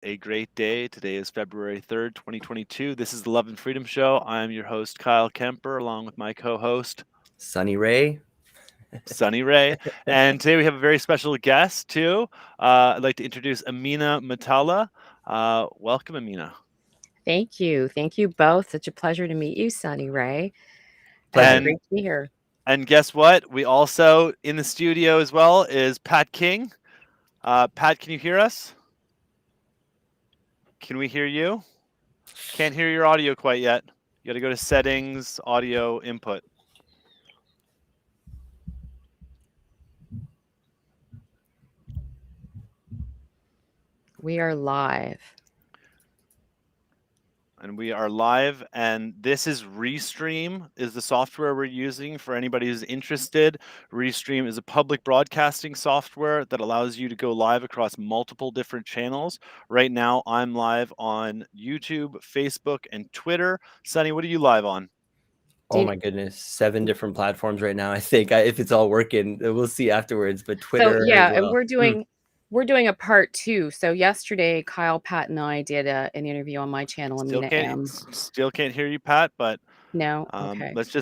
a great day. Today is February 3rd, 2022. This is the Love and Freedom Show. I'm your host, Kyle Kemper, along with my co-host, Sunny Ray. Sunny Ray. And today we have a very special guest, too. I'd like to introduce Amina Matala. Welcome, Amina. Thank you. Thank you both. Such a pleasure to meet you, Sunny Ray. Pleasure. Great to be here. And guess what? We also, in the studio as well, is Pat King. Pat, can you hear us? Can we hear you? Can't hear your audio quite yet. You got to go to settings, audio input. We are live. And we are live, and this is Restream, is the software we're using for anybody who's interested. Restream is a public broadcasting software that allows you to go live across multiple different channels. Right now, I'm live on YouTube, Facebook, and Twitter. Sunny, what are you live on? Oh my goodness, 7 different platforms right now. I think if it's all working, we'll see afterwards. But Twitter, So yeah, as well. and we're doing a part 2. So yesterday, Kyle, Pat, and I did an interview on my channel. Still can't hear you, Pat. But no, okay. Let's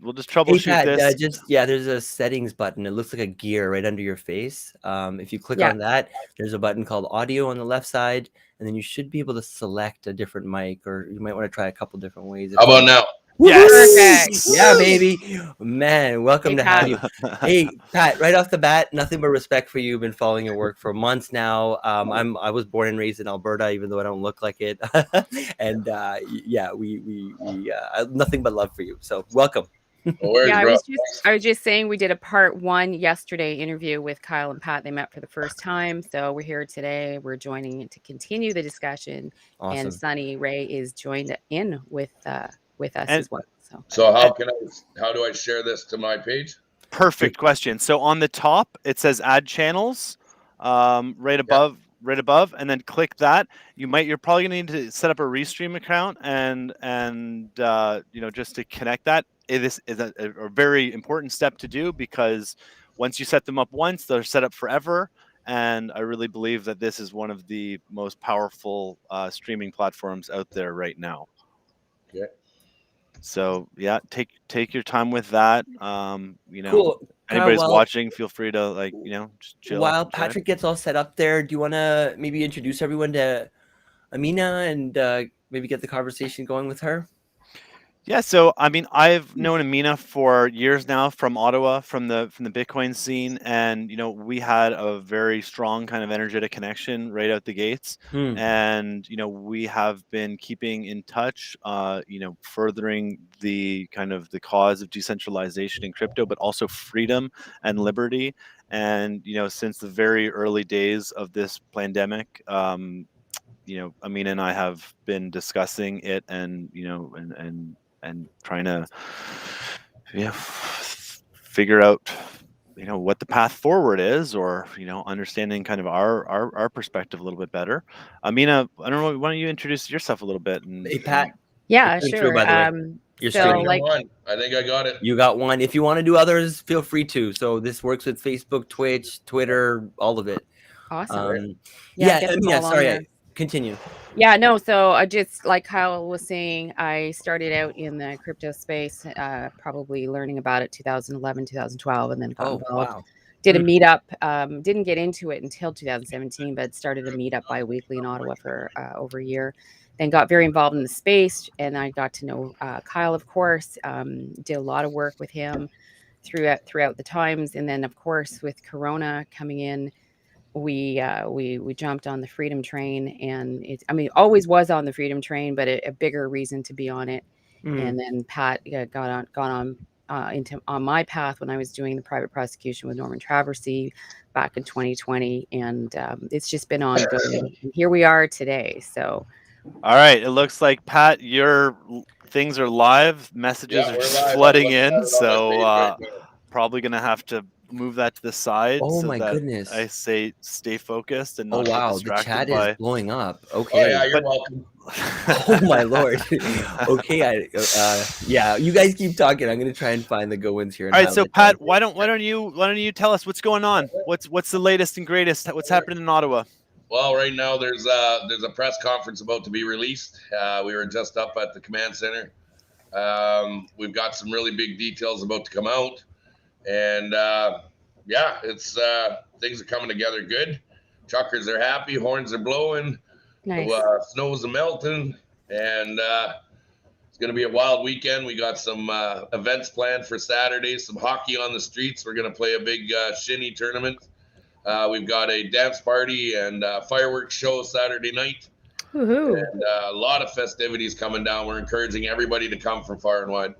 we'll just troubleshoot Pat, this. There's a settings button. It looks like a gear right under your face. If you click on that, there's a button called audio on the left side, and then you should be able to select a different mic, or you might want to try a couple different ways. How about now? Yes. Perfect. Yeah, baby. Man, welcome to have you. Hey, Pat, right off the bat, nothing but respect for you. Been following your work for months now. I was born and raised in Alberta, even though I don't look like it. And we nothing but love for you. So welcome. I was just saying we did a part 1 yesterday interview with Kyle and Pat. They met for the first time. So we're here today. We're joining to continue the discussion. Awesome. And Sunny Ray is joined in with us as well. So how do I share this to my page? Perfect question. So on the top, it says add channels, right above, and then click that. You're probably gonna need to set up a Restream account and just to connect that. This is a very important step to do, because once you set them up once, they're set up forever. And I really believe that this is one of the most powerful streaming platforms out there right now. Okay. So yeah, take your time with that. Cool. Anybody's watching, feel free to just chill. While Patrick gets all set up there, do you want to maybe introduce everyone to Amina and maybe get the conversation going with her? Yeah, so I mean, I've known Amina for years now from Ottawa, from the Bitcoin scene, and we had a very strong kind of energetic connection right out the gates. And we have been keeping in touch, furthering the kind of the cause of decentralization in crypto, but also freedom and liberty. And since the very early days of this pandemic, Amina and I have been discussing it, and and trying to figure out what the path forward is, or understanding kind of our perspective a little bit better. Amina, I don't know, why don't you introduce yourself a little bit? And hey, Pat. Yeah, sure. You're one. I think I got it. You got one. If you want to do others, feel free to. So this works with Facebook, Twitch, Twitter, all of it. Awesome. Sorry. Continue. Yeah, no. So I just, like Kyle was saying, I started out in the crypto space, probably learning about it 2011, 2012, and then got involved. Wow. Did a meetup. Didn't get into it until 2017, but started a meetup bi-weekly in Ottawa for over a year. Then got very involved in the space, and I got to know Kyle, of course. Did a lot of work with him throughout the times, and then of course with Corona coming in, we jumped on the freedom train, and always was on the freedom train, but a bigger reason to be on it. And then Pat got on my path when I was doing the private prosecution with Norman Traversy back in 2020, and it's just been ongoing. And here we are today. So, all right, it looks like, Pat, your things are live. Messages are flooding in, so probably gonna have to move that to the side. Oh, so my that goodness. I say stay focused and not get distracted. The chat is blowing up. Okay. Oh, yeah, you're welcome. Oh my lord. Okay, you guys keep talking. I'm gonna try and find the go-ins here. All right, so Pat, why don't you tell us what's going on? What's the latest and greatest? What's happening in Ottawa? Well, right now there's a press conference about to be released. We were just up at the command center. We've got some really big details about to come out, and yeah, it's things are coming together good. Truckers are happy, horns are blowing, Nice. the snow's melting, and it's going to be a wild weekend. We got some events planned for Saturday, some hockey on the streets. We're going to play a big shinny tournament. We've got a dance party and fireworks show Saturday night. Woohoo. And a lot of festivities coming down. We're encouraging everybody to come from far and wide.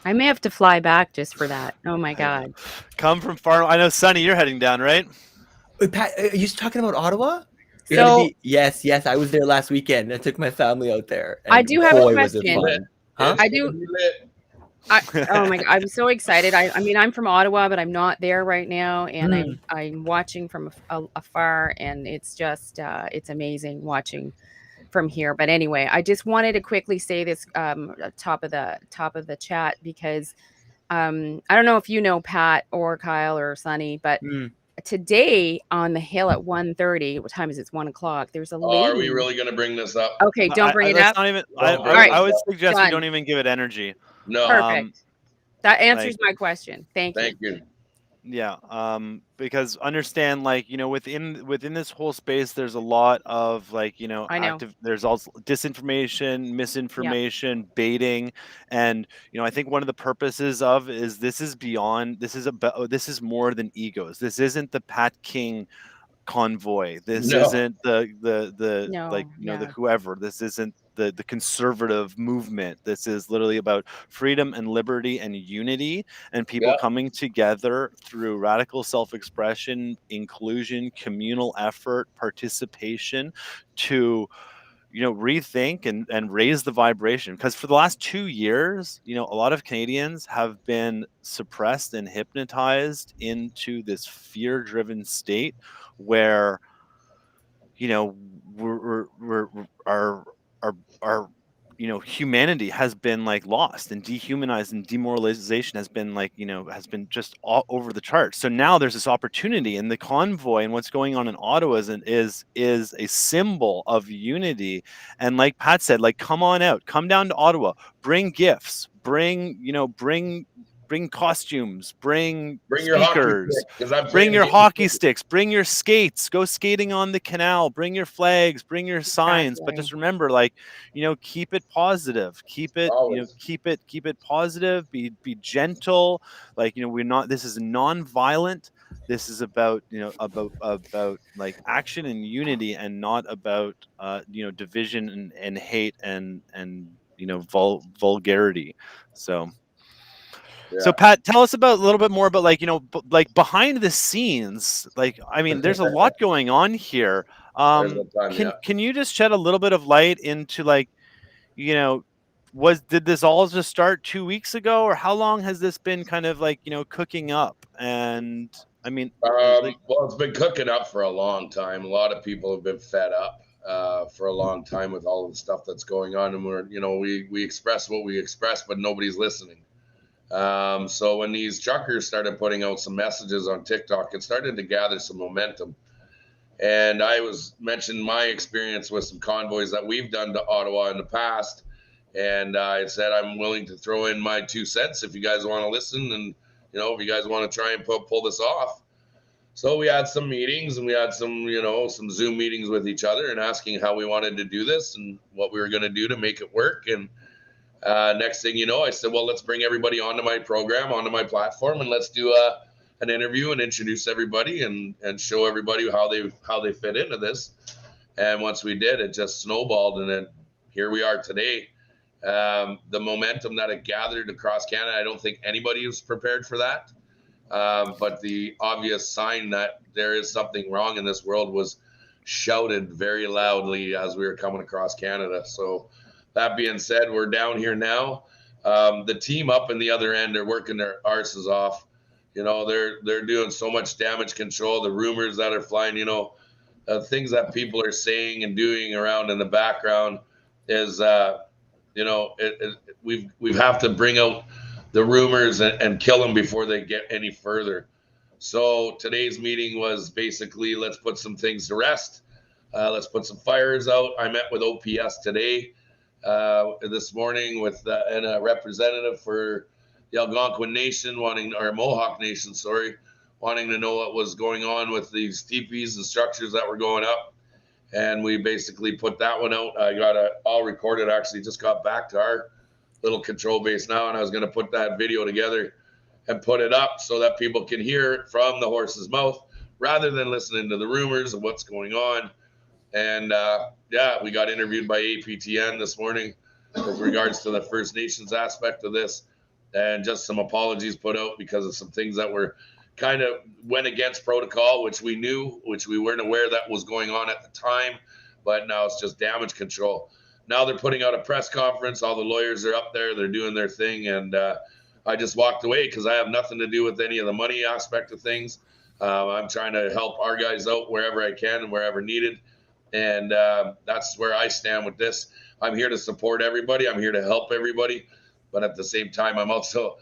I may have to fly back just for that. Oh my God. Come from far. I know, Sonny, you're heading down, right? Wait, Pat, are you talking about Ottawa? So yes, I was there last weekend. I took my family out there. I do have a was it question. fun. Huh? I do. Oh my God, I'm so excited. I mean, I'm from Ottawa, but I'm not there right now, and I'm watching from afar, and it's just it's amazing watching from here. But anyway, I just wanted to quickly say this top of the chat, because I don't know if you know Pat or Kyle or Sonny, but today on the Hill at 1:30, what time is it? It's 1 o'clock. There's a lady. Are we really going to bring this up? Okay, don't bring it up. Not even, right. I would suggest Done. we don't even give it energy. No. Perfect. That answers my question. Thank you. Yeah, because understand, like, you know, within this whole space, there's a lot of, like, you know, there's also disinformation, misinformation, baiting, and, you know, I think one of the purposes of this is more than egos. This isn't the Pat King convoy. This isn't the whoever. This isn't the conservative movement. This is literally about freedom and liberty and unity, and people coming together through radical self-expression, inclusion, communal effort, participation to, you know, rethink and raise the vibration. Because for the last 2 years, you know, a lot of Canadians have been suppressed and hypnotized into this fear-driven state where, you know, our you know, humanity has been like lost and dehumanized, and demoralization has been, like, you know, has been just all over the charts. So now there's this opportunity, and the convoy and what's going on in Ottawa is a symbol of unity. And like Pat said, like, come on out, come down to Ottawa, bring gifts, bring costumes, bring speakers, bring your hockey sticks, bring your skates, go skating on the canal, bring your flags, bring your signs. But just remember, like, you know, keep it positive, keep it, you know, keep it positive, be gentle. Like, you know, this is non-violent. This is about, you know, about like action and unity, and not about, you know, division and hate and, you know, vulgarity. So Pat, tell us a little bit more about, like, you know, like behind the scenes. Like, I mean, there's a lot going on here. Can you just shed a little bit of light into, like, you know, did this all just start 2 weeks ago, or how long has this been kind of, like, you know, cooking up? And I mean, well, it's been cooking up for a long time. A lot of people have been fed up for a long time with all of the stuff that's going on, and we're, you know, we express what we express, but nobody's listening. So when these truckers started putting out some messages on TikTok, it started to gather some momentum. And I was mentioning my experience with some convoys that we've done to Ottawa in the past. And I said, I'm willing to throw in my 2 cents if you guys want to listen, and, you know, if you guys want to try and pull this off. So we had some meetings, and we had some, you know, some Zoom meetings with each other, and asking how we wanted to do this and what we were going to do to make it work. And next thing you know, I said, well, let's bring everybody onto my program, onto my platform, and let's do an interview and introduce everybody and show everybody how they fit into this. And once we did, it just snowballed, and then here we are today. The momentum that it gathered across Canada, I don't think anybody was prepared for that. But the obvious sign that there is something wrong in this world was shouted very loudly as we were coming across Canada. So that being said, we're down here now. The team up in the other end are working their arses off. You know, they're doing so much damage control. The rumors that are flying, you know, things that people are saying and doing around in the background is, you know, we have to bring out the rumors and kill them before they get any further. So today's meeting was basically, let's put some things to rest. Let's put some fires out. I met with OPS today, this morning, with and a representative for the Algonquin Nation, or Mohawk Nation, sorry, wanting to know what was going on with these teepees and structures that were going up. And we basically put that one out. I got it all recorded. Actually, just got back to our little control base now, and I was going to put that video together and put it up so that people can hear it from the horse's mouth rather than listening to the rumors of what's going on. And yeah, we got interviewed by APTN this morning with regards to the First Nations aspect of this, and just some apologies put out because of some things that were kind of went against protocol, which we knew, which we weren't aware that was going on at the time, but now it's just damage control. Now they're putting out a press conference. All the lawyers are up there. They're doing their thing. And I just walked away because I have nothing to do with any of the money aspect of things. I'm trying to help our guys out wherever I can and wherever needed. And that's where I stand with this. I'm here to support everybody. I'm here to help everybody. But at the same time, I'm also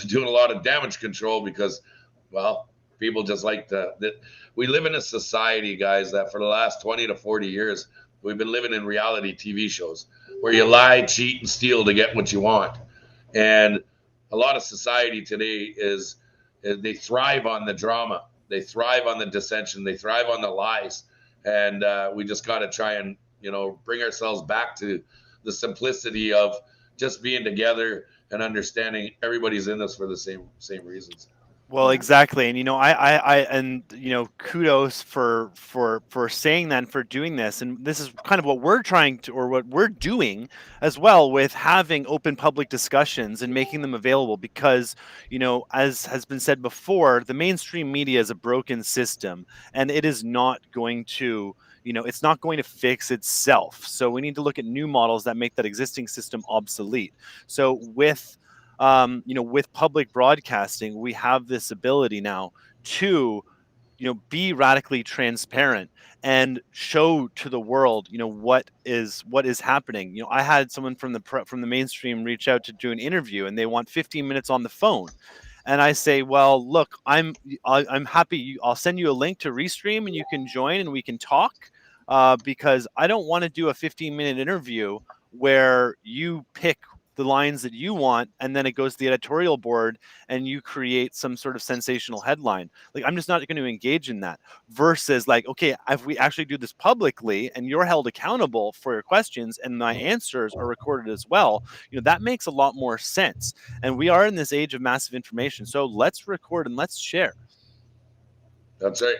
doing a lot of damage control because, well, people just like we live in a society, guys, that for the last 20 to 40 years, we've been living in reality TV shows where you lie, cheat, and steal to get what you want. And a lot of society today is they thrive on the drama. They thrive on the dissension. They thrive on the lies. And we just got to try and, bring ourselves back to the simplicity of just being together and understanding everybody's in this for the same reasons. Well, exactly. And, kudos for saying that and for doing this. And this is kind of what we're trying to, or what we're doing as well, with having open public discussions and making them available because, as has been said before, the mainstream media is a broken system and it is not going to, it's not going to fix itself. So we need to look at new models that make that existing system obsolete. So with public broadcasting, we have this ability now to, be radically transparent and show to the world, what is happening. I had someone from the mainstream reach out to do an interview, and they want 15 minutes on the phone. And I say, well, look, I'm happy. I'll send you a link to Restream, and you can join, and we can talk. Because I don't want to do a 15-minute interview where you pick the lines that you want, and then it goes to the editorial board and you create some sort of sensational headline. Like, I'm just not going to engage in that. Versus, like, okay, if we actually do this publicly and you're held accountable for your questions and my answers are recorded as well, that makes a lot more sense. And we are in this age of massive information, so let's record and let's share. That's right.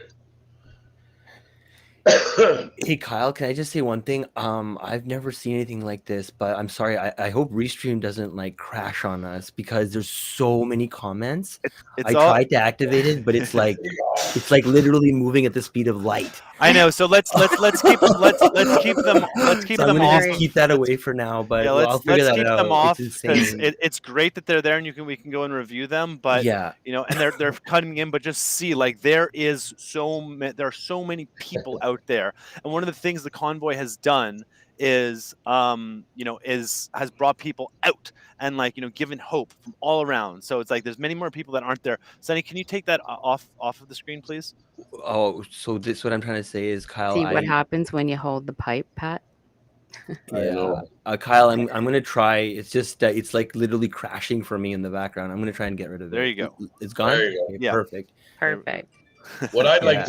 Hey Kyle, can I just say one thing? I've never seen anything like this, but I'm sorry. I hope Restream doesn't crash on us because there's so many comments. I tried to activate it, but it's like literally moving at the speed of light. I know. So let's keep them I'm gonna off. just keep that away for now, but yeah, I'll figure that keep out. them off it's because insane. it's great that they're there and we can go and review them. But yeah, and they're cutting in. But just see, there are so many people out there, and one of the things the convoy has done is has brought people out and given hope from all around. So it's there's many more people that aren't there. Sonny, can you take that off of the screen, please? Oh, so this what I'm trying to say is, Kyle. See what happens when you hold the pipe, Pat. Yeah, Kyle, I'm gonna try. It's just it's literally crashing for me in the background. I'm gonna try and get rid of it. There you go. It's gone. There you go. Okay, Yeah. Perfect. What I'd like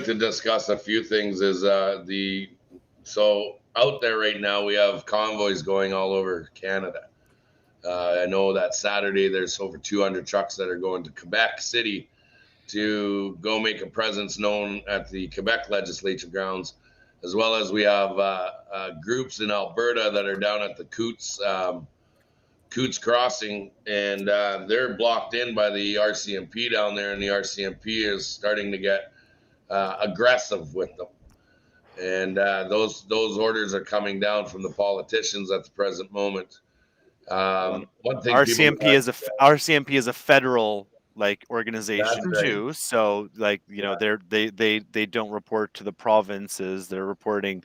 to discuss a few things is so out there right now we have convoys going all over Canada. I know that Saturday there's over 200 trucks that are going to Quebec City to go make a presence known at the Quebec legislature grounds, as well as we have groups in Alberta that are down at the Coots Crossing, and they're blocked in by the RCMP down there, and the RCMP is starting to get aggressive with them. And those orders are coming down from the politicians at the present moment. One thing RCMP is a federal organization too, so they don't report to the provinces. They're reporting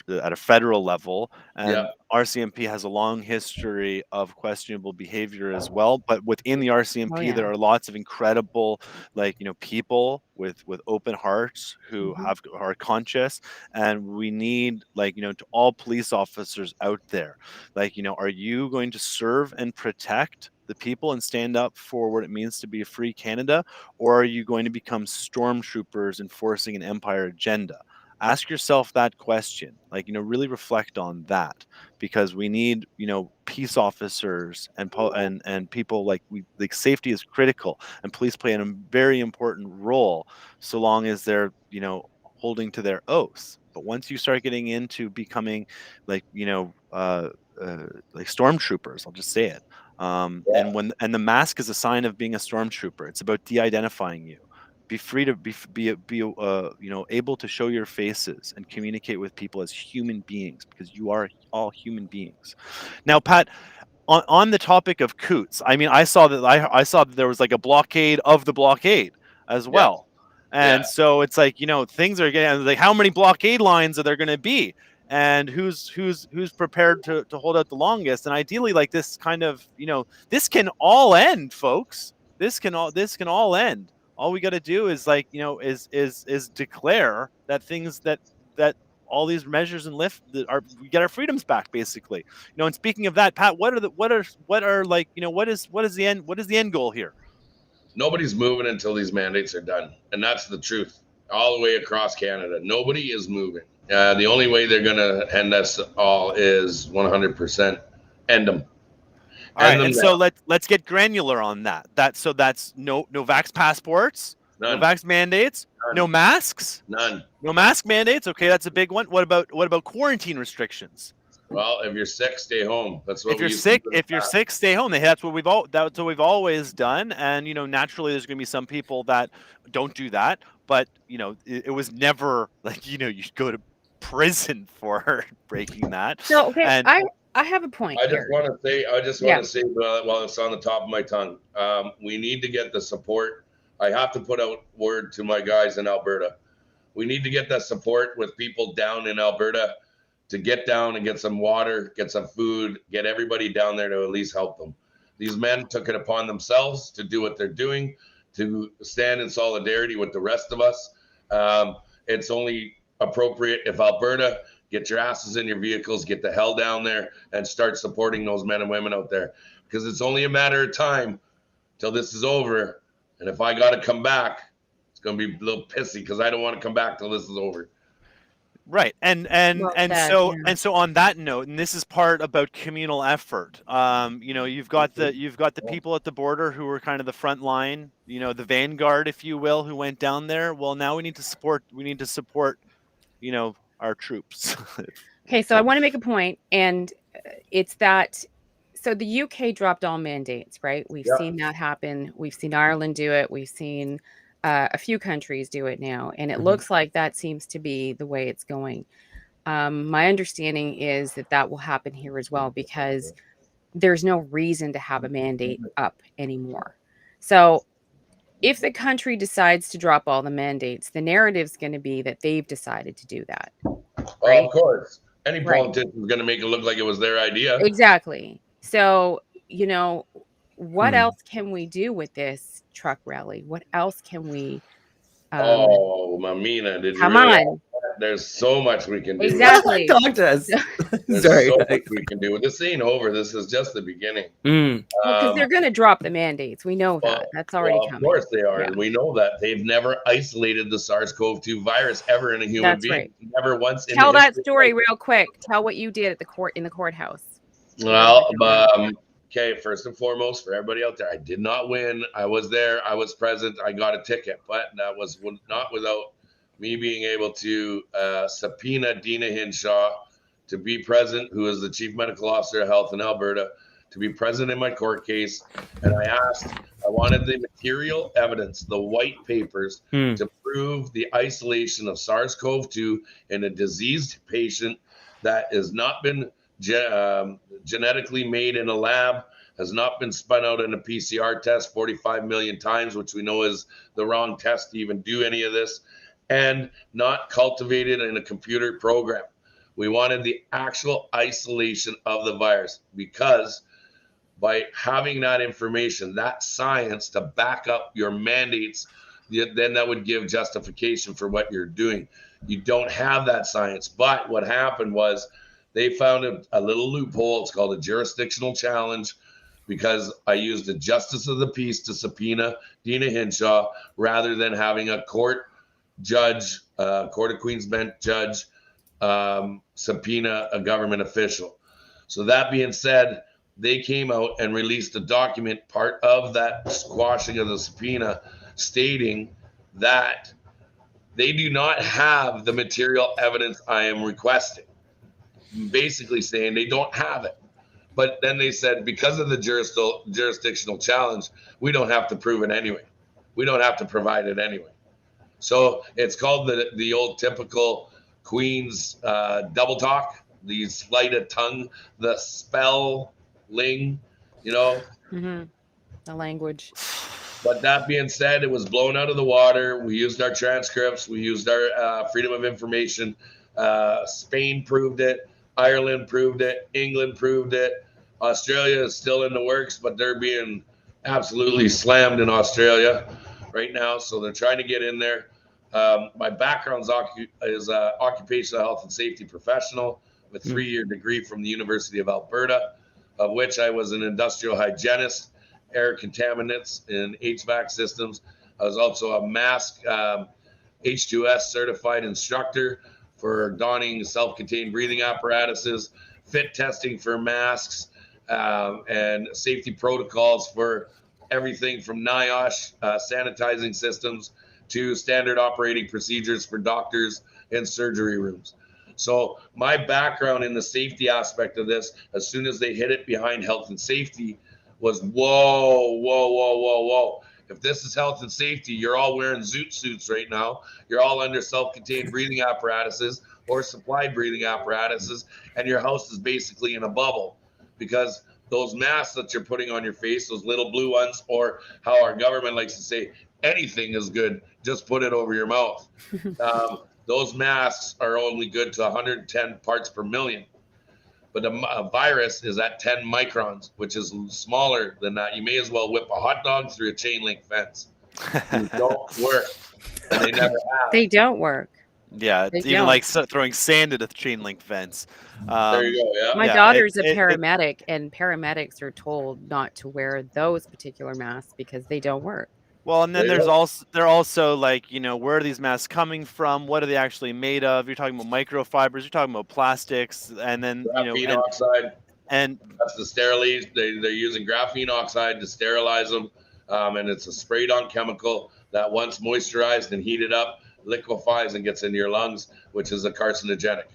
at a federal level, and Yeah. RCMP has a long history of questionable behavior as well. But within the RCMP, yeah. there are lots of incredible, people with open hearts who are conscious, and we need, to all police officers out there, are you going to serve and protect the people and stand up for what it means to be a free Canada, or are you going to become stormtroopers enforcing an empire agenda? Ask yourself that question. Really reflect on that, because we need, peace officers and people, safety is critical, and police play a very important role, so long as they're, holding to their oaths. But once you start getting into becoming, like you know like stormtroopers, I'll just say it. Yeah. And the mask is a sign of being a stormtrooper. It's about de-identifying you. Be free to able to show your faces and communicate with people as human beings, because you are all human beings. Now, Pat, on the topic of Coots, I mean, I saw that there was like a blockade of the blockade as Yeah. well. And so it's like, things are getting like, how many blockade lines are there going to be? And who's prepared to hold out the longest? And ideally, like, this kind of, this can all end, folks. This can all end. All we got to do is, is declare that things that all these measures and we get our freedoms back, basically. And speaking of that, Pat, what is the end goal here? Nobody's moving until these mandates are done, and that's the truth. All the way across Canada, nobody is moving. The only way they're going to end us all is 100% end them. All right, and so let's get granular on that. That's no vax passports, None. no vax mandates, None. no masks, None. no mask mandates. Okay, that's a big one. What about quarantine restrictions? Well, if you're sick, stay home. That's what If you're sick, stay home. That's what we've always done. And naturally, there's going to be some people that don't do that. But it was never like you go to prison for breaking that. So okay, And I have a point I here. just want to say while it's on the top of my tongue, we need to get the support. I have to put out word to my guys in Alberta. We need to get that support with people down in Alberta to get down and get some water, get some food, get everybody down there to at least help them. These men took it upon themselves to do what they're doing, to stand in solidarity with the rest of us. It's only appropriate if Alberta, get your asses in your vehicles, get the hell down there and start supporting those men and women out there, because it's only a matter of time till this is over. And if I got to come back, it's going to be a little pissy, because I don't want to come back till this is over. Right. And so on that note, and this is part about communal effort. You've got the people at the border who were kind of the front line, the vanguard, if you will, who went down there. Well, now we need to support our troops. Okay, so I want to make a point, and it's that, so the UK dropped all mandates, right? We've seen that happen. We've seen Ireland do it. We've seen a few countries do it now, and it looks like that seems to be the way it's going. My understanding is that will happen here as well, because there's no reason to have a mandate up anymore. So if the country decides to drop all the mandates, the narrative's going to be that they've decided to do that. Right? Of course. Any politician is going to make it look like it was their idea. Exactly. So, what else can we do with this truck rally? What else can we Mamina, did you come really on. There's so much we can do. Exactly. Talk to us. There's so much we can do. This ain't over. This is just the beginning. Because they're going to drop the mandates. We know that. That's already coming. Of course they are. Yeah. And we know that. They've never isolated the SARS-COV-2 virus ever in a human being. Right. Never once. Tell that story real quick. Tell what you did at in the courthouse. Well, okay, first and foremost, for everybody out there, I did not win. I was there. I was present. I got a ticket, but that was not without me being able to subpoena Dina Hinshaw to be present, who is the Chief Medical Officer of Health in Alberta, to be present in my court case. And I wanted the material evidence, the white papers, to prove the isolation of SARS-CoV-2 in a diseased patient that has not been genetically made in a lab, has not been spun out in a PCR test 45 million times, which we know is the wrong test to even do any of this, and not cultivated in a computer program. We wanted the actual isolation of the virus, because by having that information, that science to back up your mandates, then that would give justification for what you're doing. You don't have that science. But what happened was they found a little loophole. It's called a jurisdictional challenge, because I used a justice of the peace to subpoena Dina Hinshaw rather than having a court judge, Court of Queen's Bench judge, subpoena a government official. So that being said, they came out and released a document, part of that squashing of the subpoena, stating that they do not have the material evidence I am requesting. Basically saying they don't have it. But then they said, because of the jurisdictional challenge, we don't have to prove it anyway. We don't have to provide it anyway. So it's called the old typical Queen's double talk, the sleight of tongue, the spelling, The language. But that being said, it was blown out of the water. We used our transcripts. We used our freedom of information. Spain proved it. Ireland proved it. England proved it. Australia is still in the works, but they're being absolutely slammed in Australia right now. So they're trying to get in there. My background is occupational health and safety professional with a 3-year degree from the University of Alberta, of which I was an industrial hygienist, air contaminants in HVAC systems. I was also a mask H2S certified instructor for donning self-contained breathing apparatuses, fit testing for masks, and safety protocols for everything from NIOSH sanitizing systems to standard operating procedures for doctors in surgery rooms. So my background in the safety aspect of this, as soon as they hit it behind health and safety, was whoa. If this is health and safety, you're all wearing zoot suits right now. You're all under self-contained breathing apparatuses or supplied breathing apparatuses, and your house is basically in a bubble, because those masks that you're putting on your face, those little blue ones, or how our government likes to say, anything is good, just put it over your mouth. Those masks are only good to 110 parts per million. But a virus is at 10 microns, which is smaller than that. You may as well whip a hot dog through a chain link fence. They don't work. And they never have. They don't work. Yeah, it's even like throwing sand at a chain link fence. There you go, yeah. My daughter's a paramedic, and paramedics are told not to wear those particular masks because they don't work. Well, and then they're also like, where are these masks coming from? What are they actually made of? You're talking about microfibers, you're talking about plastics, and then graphene oxide. And that's the sterilize. They're using graphene oxide to sterilize them, and it's a sprayed on chemical that once moisturized and heated up, liquefies and gets into your lungs, which is a carcinogenic.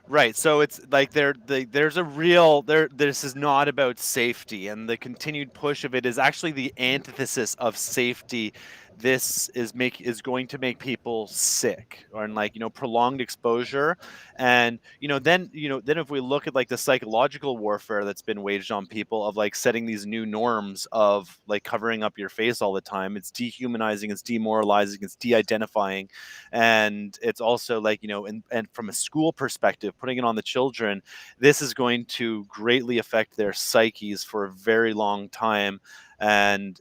Right. So it's like there's a real this is not about safety, and the continued push of it is actually the antithesis of safety. This is going to make people sick, or prolonged exposure. And then if we look at like the psychological warfare that's been waged on people of like setting these new norms of like covering up your face all the time, it's dehumanizing, it's demoralizing, it's de-identifying. And it's also like, and from a school perspective, putting it on the children, this is going to greatly affect their psyches for a very long time. And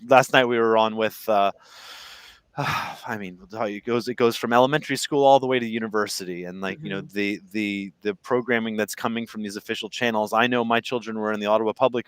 last night we were on with I mean, how it goes from elementary school all the way to university, and like the programming that's coming from these official channels. I know my children were in the Ottawa public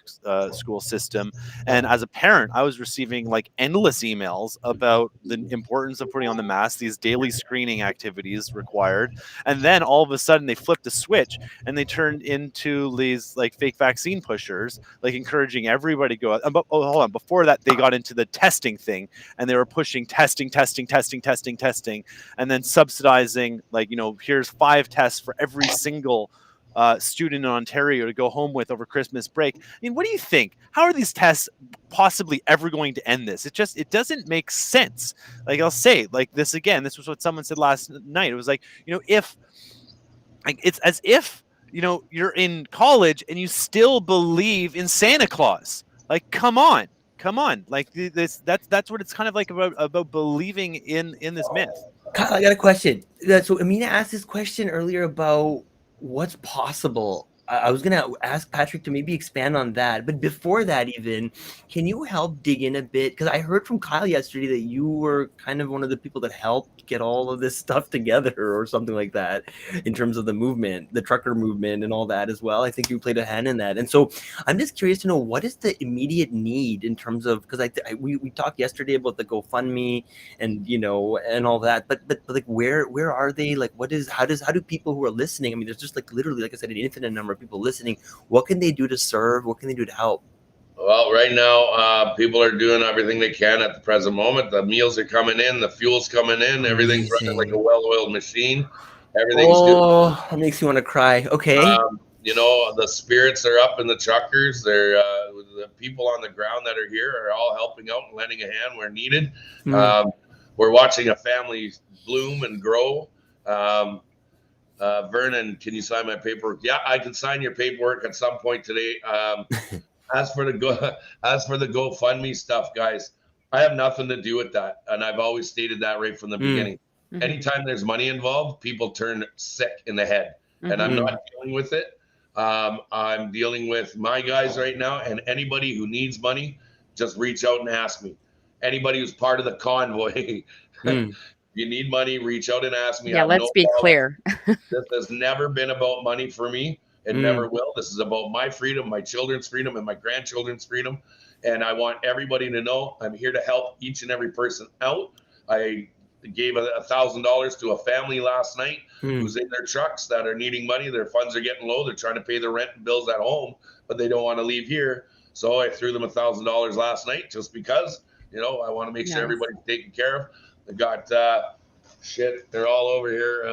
school system, and as a parent, I was receiving like endless emails about the importance of putting on the mask, these daily screening activities required, and then all of a sudden they flipped a switch and they turned into these like fake vaccine pushers, like encouraging everybody to go out. Hold on, before that they got into the testing thing, and they were pushing testing, and then subsidizing, like, here's 5 tests for every single student in Ontario to go home with over Christmas break. I mean, what do you think? How are these tests possibly ever going to end this? It doesn't make sense. Like, I'll say, like, this again, this was what someone said last night. It was like, it's as if, you're in college and you still believe in Santa Claus. Like, come on. Like that's what it's kind of like about believing in this myth. Kyle, I got a question. So Amina asked this question earlier about what's possible. I was gonna ask Patrick to maybe expand on that, but before that, even, can you help dig in a bit? Because I heard from Kyle yesterday that you were kind of one of the people that helped get all of this stuff together, or something like that, in terms of the movement, the trucker movement, and all that as well. I think you played a hand in that, and so I'm just curious to know what is the immediate need in terms of, because we talked yesterday about the GoFundMe and and all that, but like where are they, like how do people who are listening, I mean, there's just like literally, like I said, an infinite number of people listening, what can they do to serve, what can they do to help? Well, right now, people are doing everything they can at the present moment. The meals are coming in, the fuel's coming in, everything's running like a well-oiled machine. Everything's good. That makes you want to cry. Okay. The spirits are up in the truckers. They're the people on the ground that are here are all helping out and lending a hand where needed. We're watching a family bloom and grow. Vernon, can you sign my paperwork? Yeah, I can sign your paperwork at some point today. As for the GoFundMe stuff, guys, I have nothing to do with that, and I've always stated that right from the beginning. Mm-hmm. Anytime there's money involved, people turn sick in the head, and I'm not dealing with it. I'm dealing with my guys right now, and anybody who needs money, just reach out and ask me. Anybody who's part of the convoy, if you need money, reach out and ask me. Yeah, let's be clear. This has never been about money for me. It never will. This is about my freedom, my children's freedom, and my grandchildren's freedom. And I want everybody to know I'm here to help each and every person out. I gave $1,000 to a family last night who's in their trucks that are needing money. Their funds are getting low. They're trying to pay their rent and bills at home, but they don't want to leave here. So I threw them $1,000 last night just because, I want to make sure everybody's taken care of. I got they're all over here.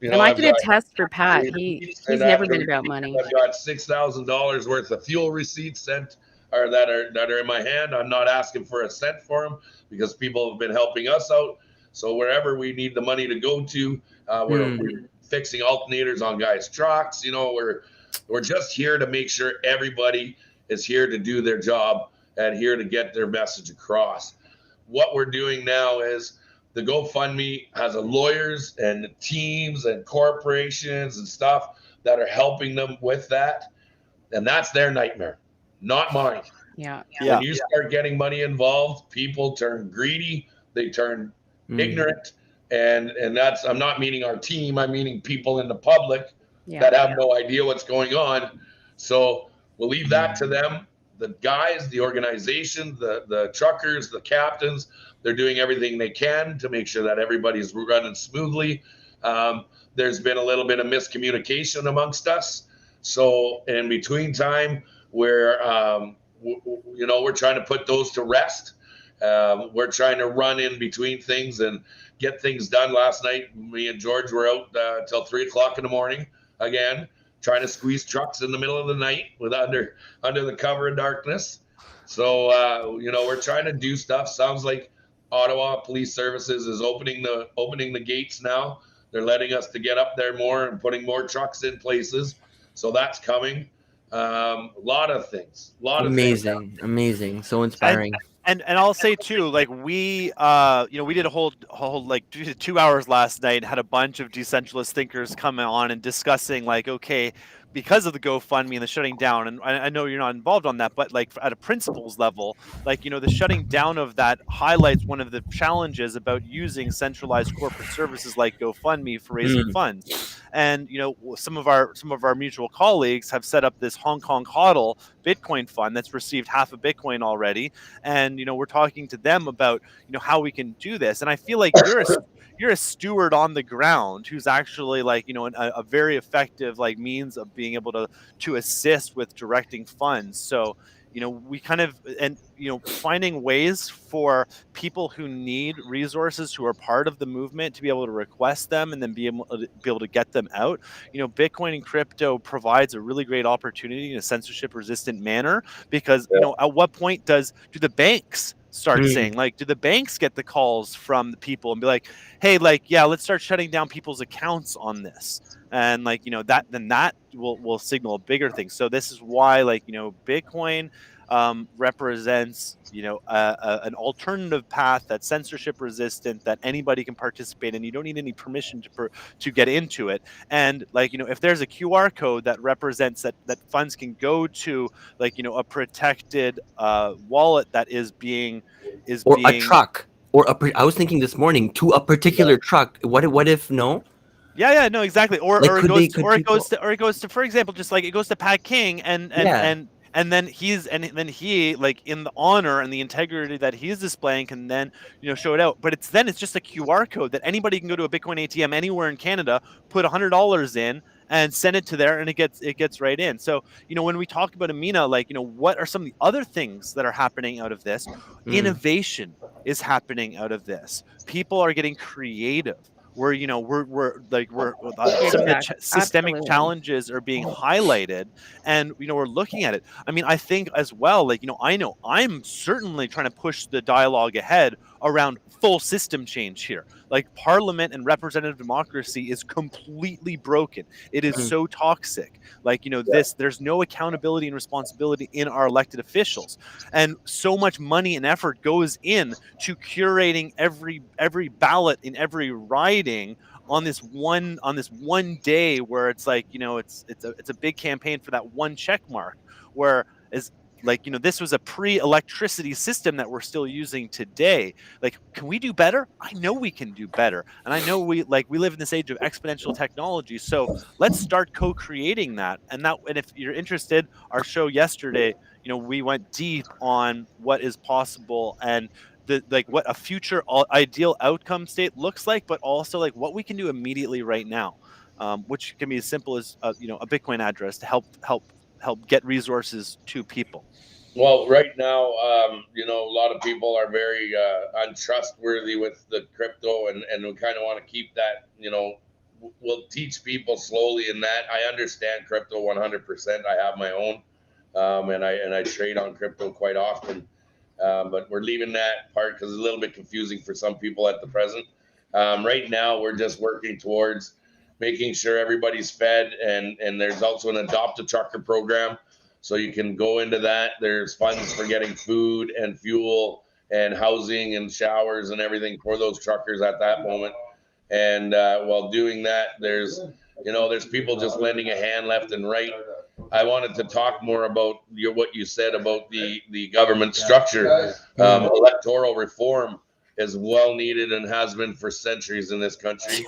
And I can attest for Pat. He's never been about money. I've got $6,000 worth of fuel receipts sent, or that are in my hand. I'm not asking for a cent for them because people have been helping us out. So wherever we need the money to go to, we're fixing alternators on guys' trucks. We're just here to make sure everybody is here to do their job and here to get their message across. What we're doing now is the GoFundMe has lawyers and teams and corporations and stuff that are helping them with that. And that's their nightmare, not mine. Yeah. When you start getting money involved, people turn greedy, they turn ignorant. And that's, I'm not meaning our team, I'm meaning people in the public that have no idea what's going on. So we'll leave that to them. The guys, the organization, the truckers, the captains, they're doing everything they can to make sure that everybody's running smoothly. There's been a little bit of miscommunication amongst us. So in between time, we're trying to put those to rest. We're trying to run in between things and get things done. Last night, me and George were out till 3:00 in the morning again, trying to squeeze trucks in the middle of the night with under the cover of darkness. So, we're trying to do stuff. Sounds like Ottawa Police Services is opening the gates now. They're letting us to get up there more and putting more trucks in places. So that's coming. A lot of things. Amazing. So inspiring. And I'll say too, like we did a whole like 2 hours last night, had a bunch of decentralist thinkers come on and discussing like, okay, because of the GoFundMe and the shutting down, and I know you're not involved on that, but like at a principles level, like, the shutting down of that highlights one of the challenges about using centralized corporate services like GoFundMe for raising funds. And some of our mutual colleagues have set up this Hong Kong HODL Bitcoin fund that's received half a Bitcoin already, and we're talking to them about how we can do this. And I feel like you're a steward on the ground who's actually like a very effective like means of being able to assist with directing funds. So we kind of, and finding ways for people who need resources, who are part of the movement, to be able to request them and then be able to get them out. Bitcoin and crypto provides a really great opportunity in a censorship resistant manner, because at what point do the banks start saying, like, do the banks get the calls from the people and be like, hey, like, yeah, let's start shutting down people's accounts on this? And like, that will signal a bigger thing. So this is why, like, Bitcoin, represents, an alternative path that's censorship resistant, that anybody can participate in. You don't need any permission to get into it. And if there's a QR code that represents that funds can go to a protected wallet that is being or a truck, or I was thinking this morning to a particular truck. What if no? Yeah, no, exactly. Or Like, or it goes to, could or it people? goes to, or it goes to, for example, just like it goes to Pat King, and Yeah. then he, in the honor and the integrity that he's displaying, can then show it out. But it's just a QR code that anybody can go to a Bitcoin ATM anywhere in Canada, put $100 in, and send it to there, and it gets right in. So when we talk about Amina, what are some of the other things that are happening out of this? Innovation is happening out of this. People are getting creative. Where some of the systemic Absolutely. challenges are being highlighted, and we're looking at it. I mean, I think as well, I know I'm certainly trying to push the dialogue ahead around full system change here. Like, parliament and representative democracy is completely broken. It is so toxic. There's no accountability and responsibility in our elected officials, and so much money and effort goes in to curating every ballot in every riding on this one day, where it's it's a big campaign for that one check mark, where is this was a pre-electricity system that we're still using today. Can we do better? I know we can do better, and I know we live in this age of exponential technology. So let's start co-creating that. And if you're interested, our show yesterday, we went deep on what is possible, and what a future ideal outcome state looks like, but also what we can do immediately right now, which can be as simple as a Bitcoin address to help get resources to people. Well, right now, a lot of people are very untrustworthy with the crypto, and we kind of want to keep that. We'll teach people slowly in that. I understand crypto 100%. I have my own, and I trade on crypto quite often. But we're leaving that part because it's a little bit confusing for some people at the present. Right now, we're just working towards making sure everybody's fed, and there's also an adopt a trucker program. So you can go into that. There's funds for getting food and fuel and housing and showers and everything for those truckers at that moment. And while doing that, there's people just lending a hand left and right. I wanted to talk more about what you said about the government structure. Electoral reform is well needed and has been for centuries in this country.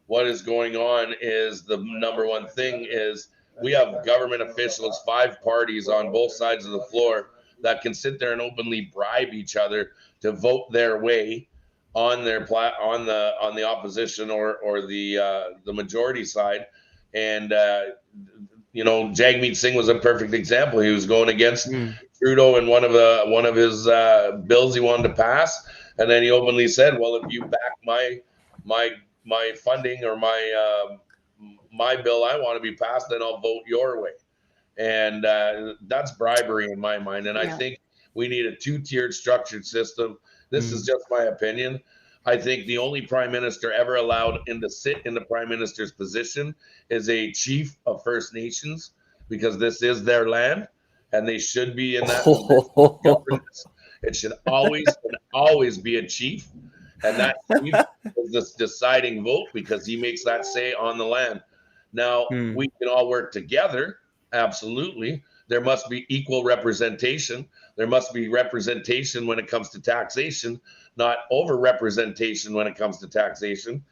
What is going on is the number one thing is we have government officials, 5 parties on both sides of the floor that can sit there and openly bribe each other to vote their way on their on the opposition or the majority side. And Jagmeet Singh was a perfect example. He was going against Trudeau in one of his bills he wanted to pass, and then he openly said, "Well, if you back my funding or my bill I want to be passed, then I'll vote your way." And that's bribery in my mind. And I think we need a 2-tiered structured system. This is just my opinion. I think the only prime minister ever allowed to sit in the prime minister's position is a chief of First Nations, because this is their land and they should be in that position. It should always be a chief. And that chief is this deciding vote because he makes that say on the land. Now, we can all work together. Absolutely. There must be equal representation. There must be representation when it comes to taxation, not over-representation when it comes to taxation.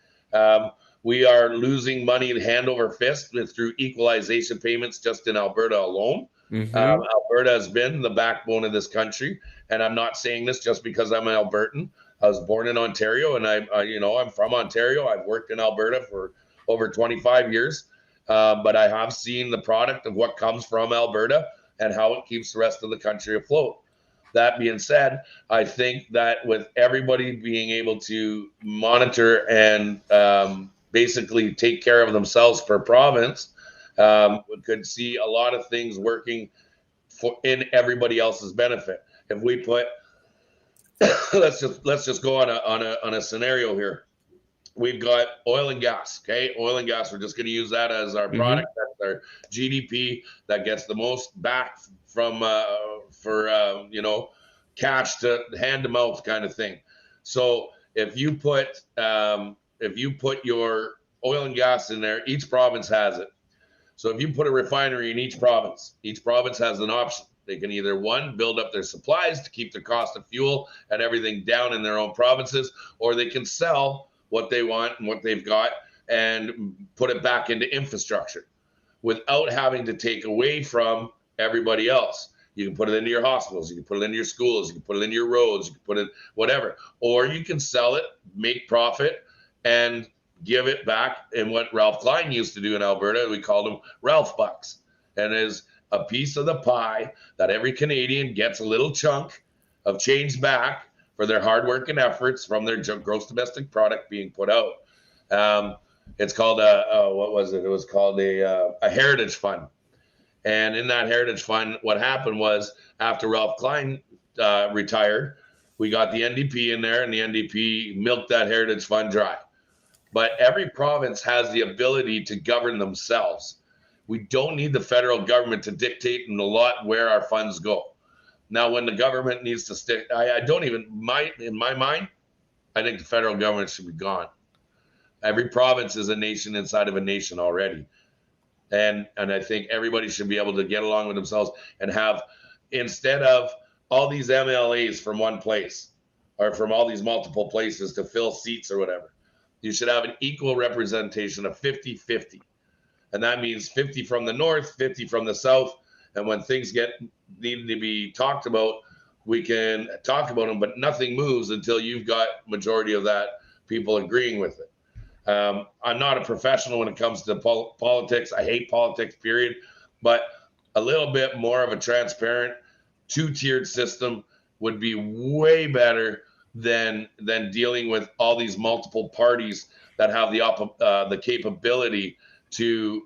We are losing money hand over fist through equalization payments just in Alberta alone. Alberta has been the backbone of this country. And I'm not saying this just because I'm an Albertan. I was born in Ontario, and I'm from Ontario. I've worked in Alberta for over 25 years. But I have seen the product of what comes from Alberta and how it keeps the rest of the country afloat. That being said, I think that with everybody being able to monitor and basically take care of themselves per province, we could see a lot of things working in everybody else's benefit. If we put, let's just go on a scenario here. we've got oil and gas. Okay, oil and gas. We're just going to use that as our product. That's our GDP that gets the most back from cash to hand to mouth kind of thing. So if you put your oil and gas in there, each province has it. So if you put a refinery in each province has an option. They can either, one, build up their supplies to keep the cost of fuel and everything down in their own provinces, or they can sell what they want and what they've got and put it back into infrastructure without having to take away from everybody else. You can put it into your hospitals, you can put it into your schools, you can put it into your roads, you can put it whatever, or you can sell it, make profit, and give it back in what Ralph Klein used to do in Alberta. We called them Ralph bucks, and is a piece of the pie that every Canadian gets a little chunk of change back for their hard work and efforts from their gross domestic product being put out. It's called what was it? It was called a heritage fund. And in that heritage fund, what happened was after Ralph Klein retired, we got the NDP in there, and the NDP milked that heritage fund dry. But every province has the ability to govern themselves. We don't need the federal government to dictate in a lot where our funds go. Now, when the government needs to stick, in my mind, I think the federal government should be gone. Every province is a nation inside of a nation already. And I think everybody should be able to get along with themselves and have, instead of all these MLAs from one place or from all these multiple places to fill seats or whatever, you should have an equal representation of 50-50. And that means 50 from the north, 50 from the south. And when things need to be talked about, we can talk about them, but nothing moves until you've got majority of that people agreeing with it. I'm not a professional when it comes to politics. I hate politics, period. But a little bit more of a transparent, two-tiered system would be way better than dealing with all these multiple parties that have the capability to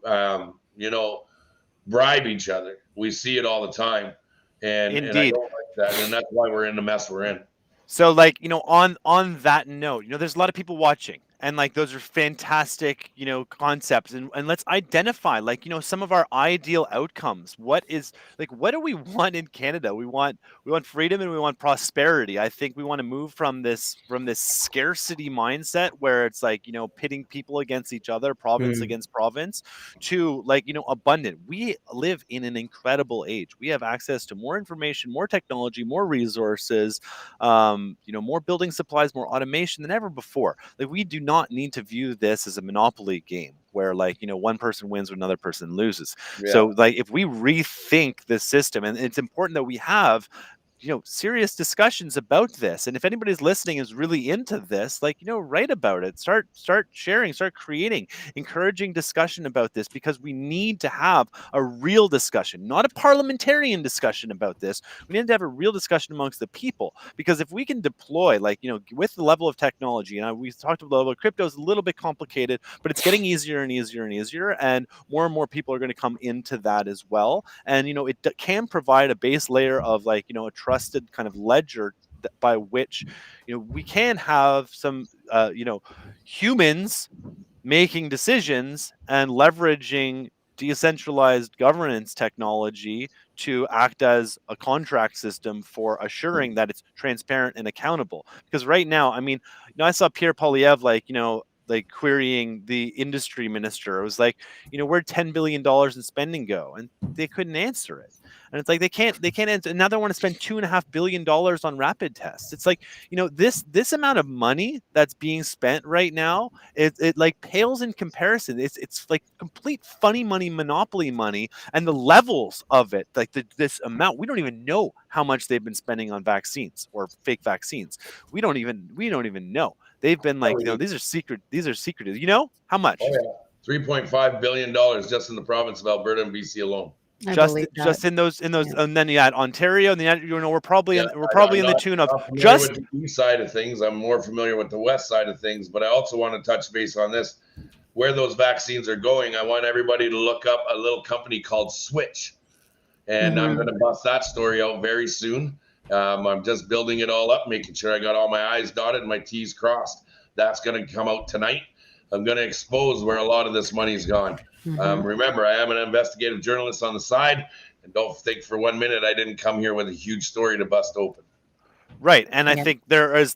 bribe each other. We see it all the time, and I don't like that, and that's why we're in the mess we're in. So, on that note, there's a lot of people watching, and those are fantastic, concepts, and let's identify, some of our ideal outcomes. What do we want in Canada? We want freedom and we want prosperity. I think we want to move from this scarcity mindset where it's pitting people against each other, province against province, to abundant. We live in an incredible age. We have access to more information, more technology, more resources, more building supplies, more automation than ever before. We do not need to view this as a monopoly game where one person wins, another person loses. Yeah. So if we rethink this system, and it's important that we have serious discussions about this. And if anybody's listening is really into this, write about it, start sharing, start creating, encouraging discussion about this, because we need to have a real discussion, not a parliamentarian discussion about this. We need to have a real discussion amongst the people, because if we can deploy, with the level of technology, and we talked about the level of crypto is a little bit complicated, but it's getting easier and easier and easier, and more people are going to come into that as well. And, it can provide a base layer of a trusted kind of ledger by which we can have some humans making decisions and leveraging decentralized governance technology to act as a contract system for assuring that it's transparent and accountable. Because right now, I saw Pierre Poilievre querying the industry minister. It was where'd $10 billion in spending go? And they couldn't answer it. And it's they can't answer. And now they want to spend $2.5 billion on rapid tests. It's this amount of money that's being spent right now, it pales in comparison. It's complete funny money, monopoly money, and the levels of it, this amount, we don't even know how much they've been spending on vaccines or fake vaccines. We don't even know. They've been these are secretive. How much? Oh, yeah. $3.5 billion just in the province of Alberta and BC alone. Just in those, yeah. And then you add Ontario, and then we're probably in the tune of just with the east side of things. I'm more familiar with the west side of things, but I also want to touch base on this, where those vaccines are going. I want everybody to look up a little company called Switch, and I'm going to bust that story out very soon. I'm just building it all up, making sure I got all my I's dotted and my T's crossed. That's going to come out tonight. I'm going to expose where a lot of this money's gone. Remember, I am an investigative journalist on the side, and don't think for 1 minute I didn't come here with a huge story to bust open. Right. And I think there is,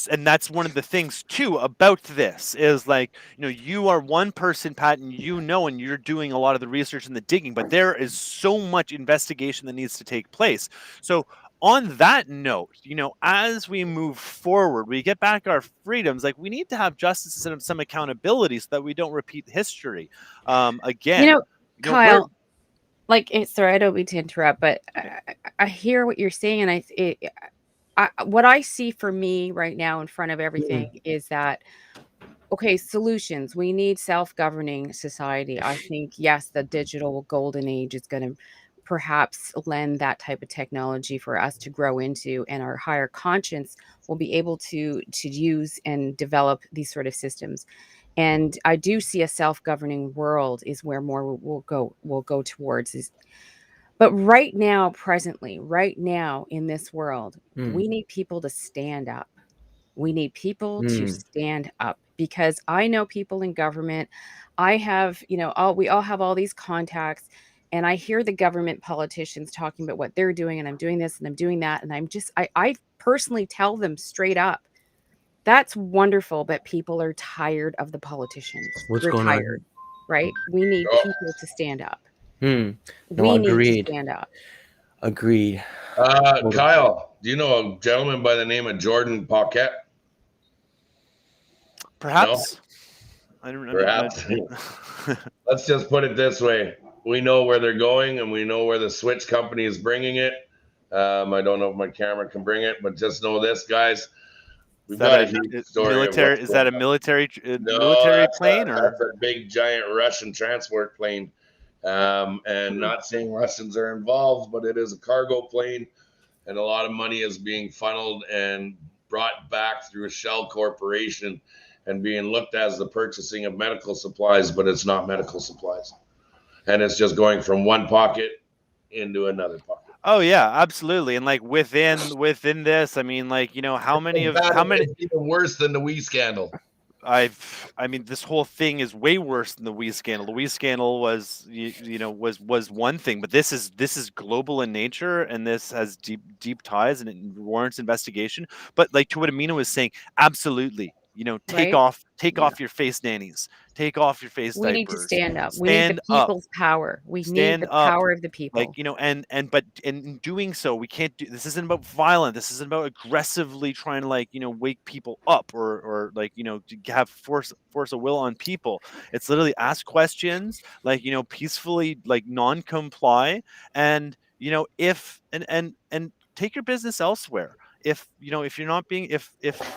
and that's one of the things too about this is like, you are one person, Pat, and and you're doing a lot of the research and the digging, but there is so much investigation that needs to take place. So on that note, as we move forward, we get back our freedoms, like we need to have justice and some accountability so that we don't repeat history. Again, Kyle, sorry, I don't mean to interrupt, but I hear what you're saying. And what I see for me right now in front of everything is that, okay, solutions. We need self-governing society. I think, yes, the digital golden age is going to perhaps lend that type of technology for us to grow into, and our higher conscience will be able to use and develop these sort of systems. And I do see a self-governing world is where more will go towards. But right now, presently, right now in this world, we need people to stand up. We need people to stand up, because I know people in government. I have, we all have all these contacts, and I hear the government politicians talking about what they're doing, and I'm doing this and I'm doing that. And I personally tell them straight up, that's wonderful, but people are tired of the politicians. What's going on? Right? We need people to stand up. No, we need to stand up. Agreed. Kyle, do you know a gentleman by the name of Jordan Paquette? Perhaps. No? I don't remember. Perhaps. Let's just put it this way. We know where they're going, and we know where the Switch company is bringing it. I don't know if my camera can bring it, but just know this, guys. We've got a huge story. Military? Is that a military plane, or that's a big giant Russian transport plane? And not saying Russians are involved, but it is a cargo plane, and a lot of money is being funneled and brought back through a shell corporation and being looked at as the purchasing of medical supplies, but it's not medical supplies. And it's just going from one pocket into another pocket. Oh yeah, absolutely. And like within this, I mean, like, how many even worse than the Wii scandal? I mean, this whole thing is way worse than the Wii scandal. The Wii scandal was, was one thing, but this is global in nature, and this has deep ties, and it warrants investigation. But like to what Amina was saying, absolutely, take off your face nannies, take off your face diapers. We need to stand up. We need the people's power. We need the power of the people. Like, but in doing so, we can't do. This isn't about violence. This isn't about aggressively trying to wake people up or to have force of will on people. It's literally ask questions, peacefully, non-comply, and if and take your business elsewhere. If you're not being, if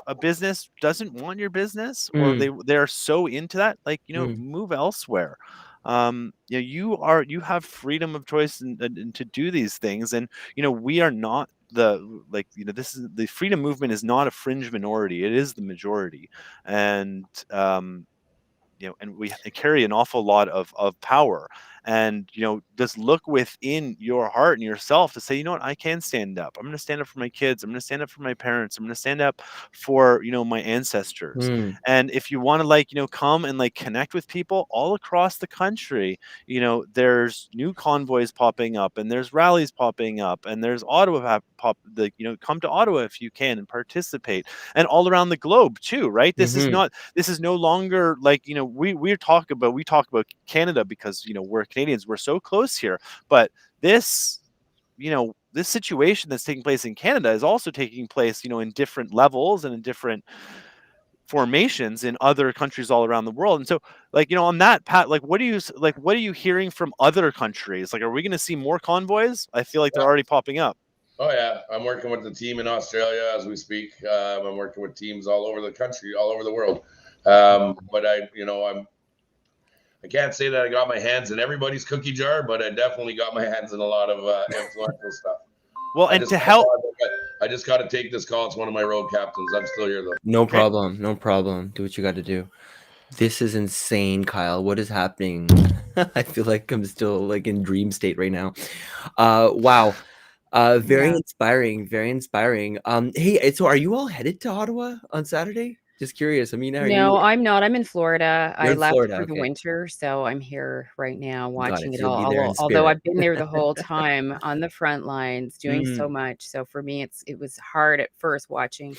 a business doesn't want your business, or they're so into that, move elsewhere. You have freedom of choice and to do these things, and we are not this is the freedom movement is not a fringe minority, it is the majority, and and we carry an awful lot of power. And just look within your heart and yourself to say, you know what, I can stand up. I'm going to stand up for my kids. I'm going to stand up for my parents. I'm going to stand up for my ancestors. And if you want to come and connect with people all across the country, there's new convoys popping up, and there's rallies popping up, and there's Ottawa come to Ottawa if you can and participate, and all around the globe too, right? This is no longer we talk about Canada because we're Canadians, we're so close here, but this situation that's taking place in Canada is also taking place in different levels and in different formations in other countries all around the world. And so on that, Pat, what are you hearing from other countries? Are we going to see more convoys? I feel like they're already popping up. Oh yeah, I'm working with the team in Australia as we speak. I'm working with teams all over the country, all over the world. But I can't say that I got my hands in everybody's cookie jar, but I definitely got my hands in a lot of influential stuff. Well, and to help, I just got to take this call. It's one of my road captains. I'm still here though. No problem. No problem. Do what you got to do. This is insane, Kyle. What is happening? I feel like I'm still in dream state right now. Wow. Very inspiring. Very inspiring. Hey, so are you all headed to Ottawa on Saturday? Just curious. Amina, are No, you? I'm not. I'm in Florida. You're I in left Florida. for the Okay. winter, so I'm here right now Got watching it. it So you'll be there in although spirit. I've been there the whole time on the front lines doing so Mm. much. So for me, it was hard at first watching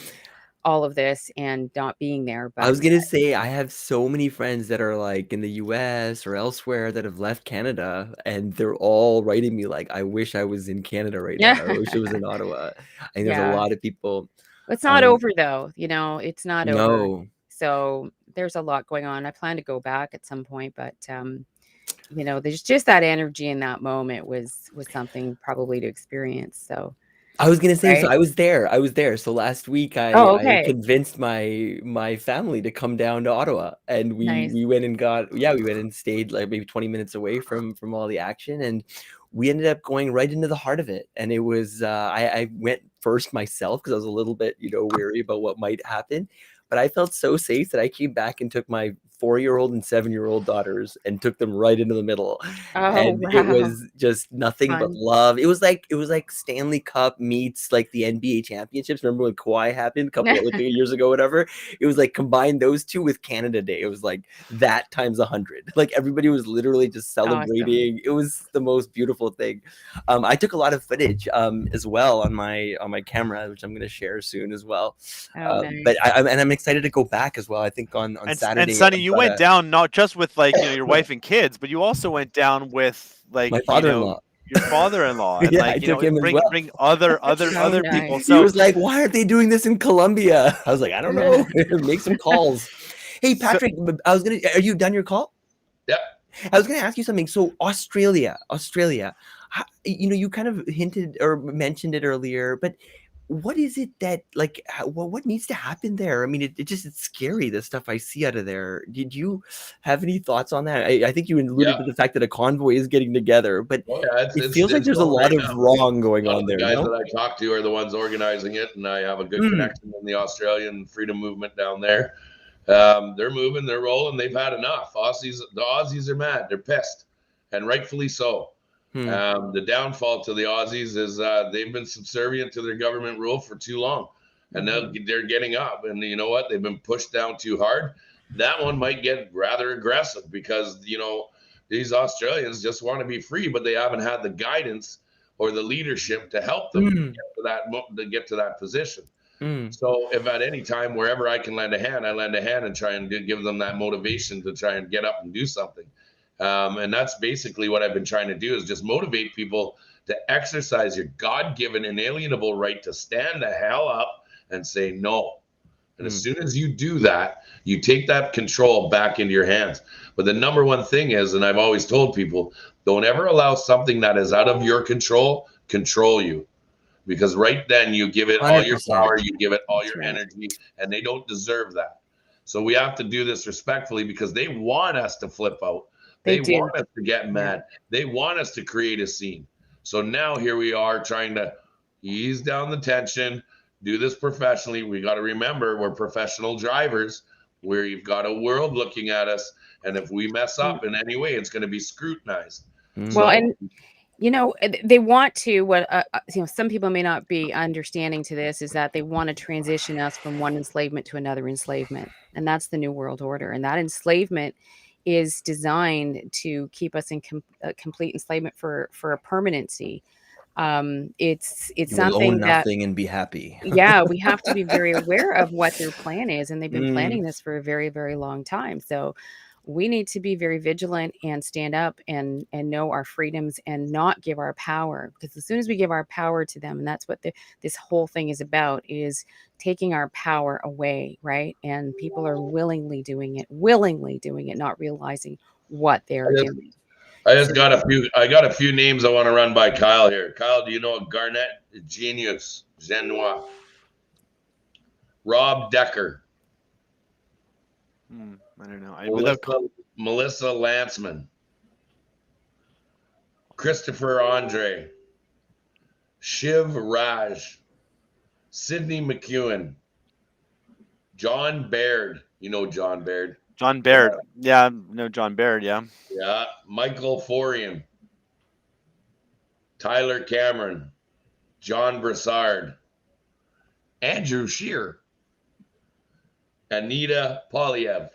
all of this and not being there. I But was gonna say I have so many friends that are like in the US or elsewhere that have left Canada, and they're all writing me like, "I wish I was in Canada right now. yeah, I wish I was in Ottawa." I think there's a yeah. lot of people. It's not Um, over though. It's not over. no, So there's a lot going on. I plan to go back at some point, but there's just that energy in that moment was something probably to experience. So, I was gonna say, so right? I was there. I was there. So last week Oh, I okay. convinced my family to come down to Ottawa, and we Nice. we went and we went and stayed like maybe 20 minutes away from all the action, and we ended up going right into the heart of it. And it was I went first myself because I was a little bit, wary about what might happen, but I felt so safe that I came back and took my 4-year-old and 7-year-old daughters and took them right into the middle, Oh, and it wow. was just nothing but Fun. love. It was like Stanley Cup meets like the NBA championships. Remember when Kawhi happened like years ago, whatever? It was like combine those two with Canada Day. It was like that times 100. Like everybody was literally just Awesome. celebrating. It was the most beautiful thing. I took a lot of footage as well on my camera, which I'm going to share soon as well. Oh, But nice. I'm excited to go back as well. I think on And Saturday Sonny, I've you got went down not just with like your wife and kids, but you also went down with like my father-in-law. your father-in-law, and Yeah, like I took him as bring well. bring other Oh, other people. nice. He So was like, "Why aren't they doing this in Colombia?" I was like, "I don't know. Make some calls." Hey, so Patrick, are you done your call? Yep. I was gonna ask you something. So Australia, you kind of hinted or mentioned it earlier, but what is it that like what needs to happen there? I mean, it's scary, the stuff I see out of there. Did you have any thoughts on that? I think you alluded Yeah. to the fact that a convoy is getting together, but Oh yeah, it it's feels like it's there's a going lot right of now. wrong going A lot on of the there, guys no? that I talk to are the ones organizing it, and I have a good Mm, connection in the Australian freedom movement down there. They're moving, they're rolling. They've had enough. The Aussies are mad. They're pissed, and rightfully so. hmm, The downfall to the Aussies is they've been subservient to their government rule for too long, and Mhm. they're getting up. And you know what? They've been pushed down too hard. That one might get rather aggressive because these Australians just want to be free, but they haven't had the guidance or the leadership to help them mm, get to that position. mm. So if at any time wherever I can lend a hand, I lend a hand and try and give them that motivation to try and get up and do something. And that's basically what I've been trying to do is just motivate people to exercise your God-given inalienable right to stand the hell up and say no. And as Mm. soon as you do that, you take that control back into your hands. But the number one thing is, and I've always told people, don't ever allow something that is out of your control you, because right then you give it all your 100%. power, you give it all That's your right. energy, and they don't deserve that. So we have to do this respectfully because they want us to flip out. They They do. want us to get Yeah. mad. They want us to create a scene. So now here we are trying to ease down the tension, do this professionally. We got to remember we're professional drivers. We've got a world looking at us, and if we mess Mm. up in any way, it's going to be scrutinized. Well, Mm. So and they want to some people may not be understanding to this is that they want to transition us from one enslavement to another enslavement, and that's the new world order. And that enslavement is designed to keep us in complete enslavement for a permanency. It's You will own something that, nothing and be happy. yeah, we have to be very aware of what their plan is, and they've been Mm. planning this for a very, very long time. So we need to be very vigilant and stand up and know our freedoms and not give our power, because as soon as we give our power to them, and that's what this whole thing is about, is taking our power away, right? And people are willingly doing it, not realizing what they're I just doing. I So just got a few. I got a few names I want to run by Kyle here. Kyle, do you know Garnett Genius Genois, Rob Decker, I don't know. Melissa Lanceman, Christopher Andre, Shiv Raj, Sidney McEwen, John Baird. You know John Baird. John Baird. Yeah, no John Baird. Yeah. Yeah. Michael Forian, Tyler Cameron, John Brassard, Andrew Shear, Anita Polyev.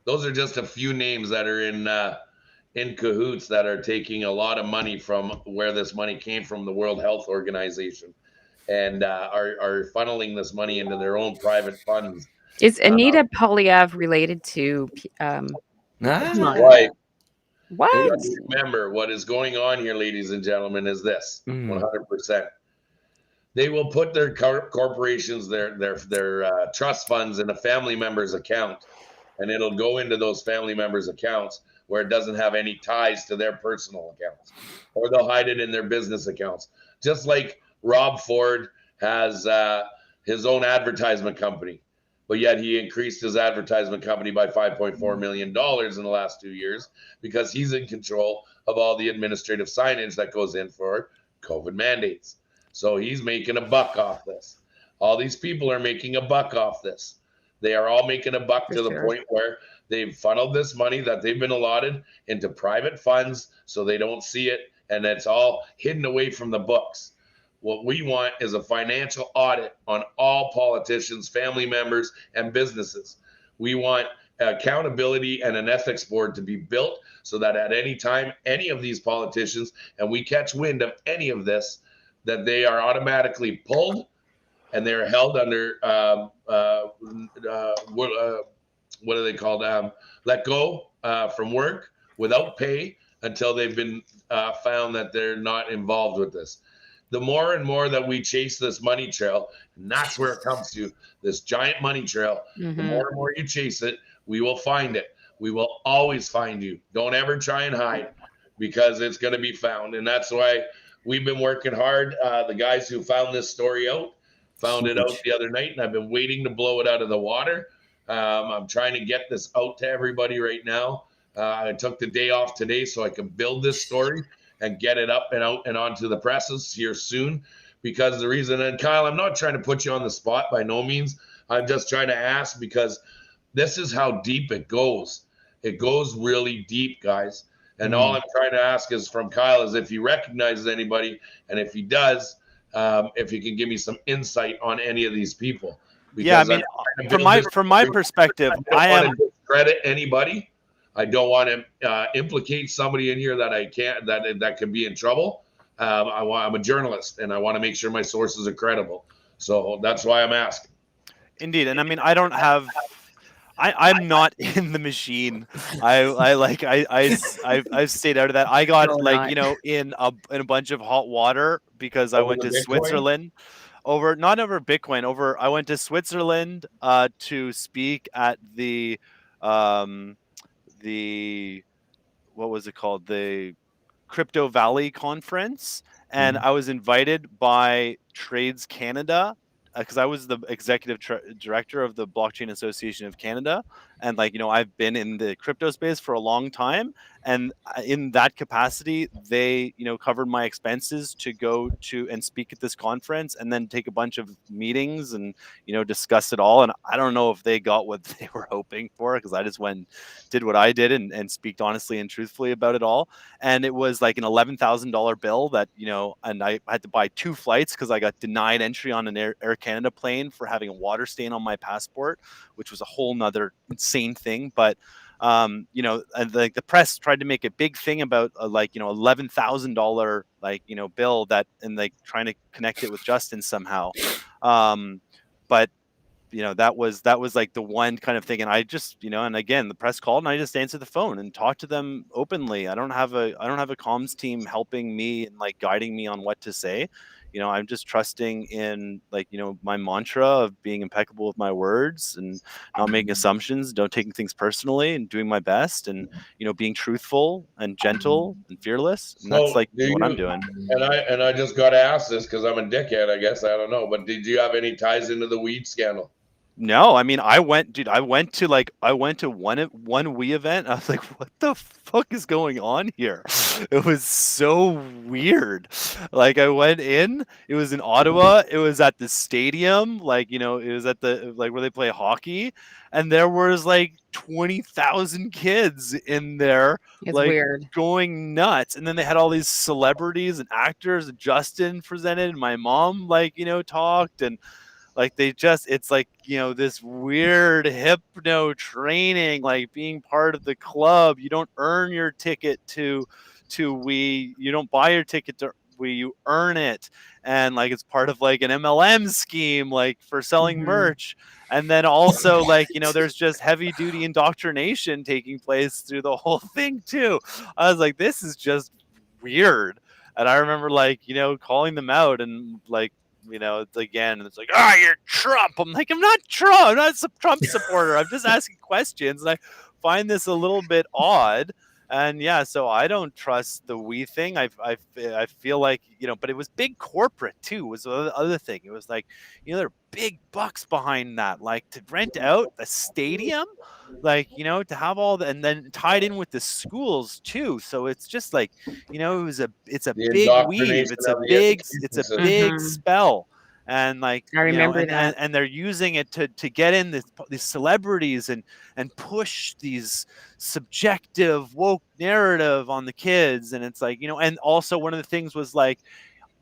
Those are just a few names that are in cahoots that are taking a lot of money from where this money came from, the World Health Organization, and are funneling this money into their own private funds. Is Anita Polyev related to Right. what? Let's remember what is going on here, ladies and gentlemen, is this 100%. They will put their corporations, their trust funds in a family member's account, and it'll go into those family members' accounts where it doesn't have any ties to their personal accounts, or they'll hide it in their business accounts. Just like Rob Ford has his own advertisement company, but yet he increased his advertisement company by $5.4 million in the last 2 years because he's in control of all the administrative signage that goes in for COVID mandates. So he's making a buck off this. All these people are making a buck off this. They are all making a buck to the point where they've funneled this money that they've been allotted into private funds so they don't see it, and it's all hidden away from the books. What we want is a financial audit on all politicians, family members, and businesses. We want accountability and an ethics board to be built so that at any time, any of these politicians, and we catch wind of any of this, that they are automatically pulled and they're held under what are they called? Let go from work without pay until they've been found that they're not involved with this. The more and more that we chase this money trail, and that's where it comes to, this giant money trail, the more and more you chase it, we will find it. We will always find you. Don't ever try and hide, because it's going to be found. And that's why we've been working hard. The guys who found this story out found it out the other night, and I've been waiting to blow it out of the water. I'm trying to get this out to everybody right now. I took the day off today so I can build this story and get it up and out and onto the presses here soon. Because the reason, and Kyle, I'm not trying to put you on the spot by no means. I'm just trying to ask because this is how deep it goes. It goes really deep, guys. And all I'm trying to ask is from Kyle is if he recognizes anybody, and if he does, if he can give me some insight on any of these people. Because yeah, I mean, from my perspective, I don't want to discredit anybody. I don't want to implicate somebody in here that I can't, that could be in trouble. I'm a journalist, and I want to make sure my sources are credible. So that's why I'm asking. Indeed, and I mean, I don't have. I'm not in the machine. I've stayed out of that. I got in a bunch of hot water because I went to Switzerland. Not over Bitcoin. I went to Switzerland to speak at the what was it called? The Crypto Valley conference, and I was invited by Trades Canada because I was the executive director of the Blockchain Association of Canada, and I've been in the crypto space for a long time, and in that capacity they covered my expenses to go to and speak at this conference and then take a bunch of meetings and discuss it all. And I don't know if they got what they were hoping for, because I just went did what I did and speak honestly and truthfully about it all. And it was like an $11,000 bill that and I had to buy 2 flights because I got denied entry on an Air Canada plane for having a water stain on my passport, which was a whole nother insane thing. But the press tried to make a big thing about $11,000 bill that, and trying to connect it with Justin somehow. But that was like the one kind of thing. And I just and again, the press called and I just answered the phone and talked to them openly. I don't have a comms team helping me and guiding me on what to say. I'm just trusting in my mantra of being impeccable with my words and not making assumptions, don't taking things personally, and doing my best, and being truthful and gentle and fearless. And that's what I'm doing. And I just got to ask this because I'm a dickhead, I guess. I don't know, but did you have any ties into the weed scandal? No, I mean, I went to one Wii event. I was like, what the fuck is going on here? It was so weird. I went in, it was in Ottawa, it was at the stadium, it was at the where they play hockey, and there was 20,000 kids in there. It's weird, going nuts. And then they had all these celebrities and actors. Justin presented, and my mom talked, and Like it's like, this weird hypno training, like being part of the club. You don't earn your ticket to you don't buy your ticket to you earn it. And like, it's part of like an MLM scheme, like for selling merch. And then also, like, there's just heavy duty indoctrination taking place through the whole thing too. I was like, this is just weird. And I remember, like, calling them out, and like, it's again, and it's like, you're Trump. I'm like, I'm not Trump. I'm not a Trump supporter. I'm just asking questions. And I find this a little bit odd. And yeah, so I don't trust the we thing. I feel like, but it was big corporate too, was the other thing. It was like, there are big bucks behind that, like to rent out a stadium, like, to have all the, and then tied in with the schools too. So it's just like, it's a The big weave. indoctrination It's a of the big, education big spell. And like, I remember that. and they're using it to get in these celebrities and push these subjective woke narrative on the kids. And it's like, and also one of the things was like,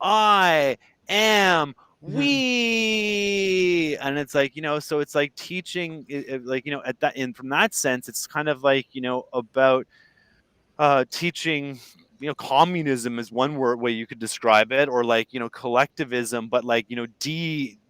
I am we, and it's like, so it's like teaching like, at that, in from that sense, it's kind of like, about teaching, communism is one way you could describe it, or like, collectivism, but like,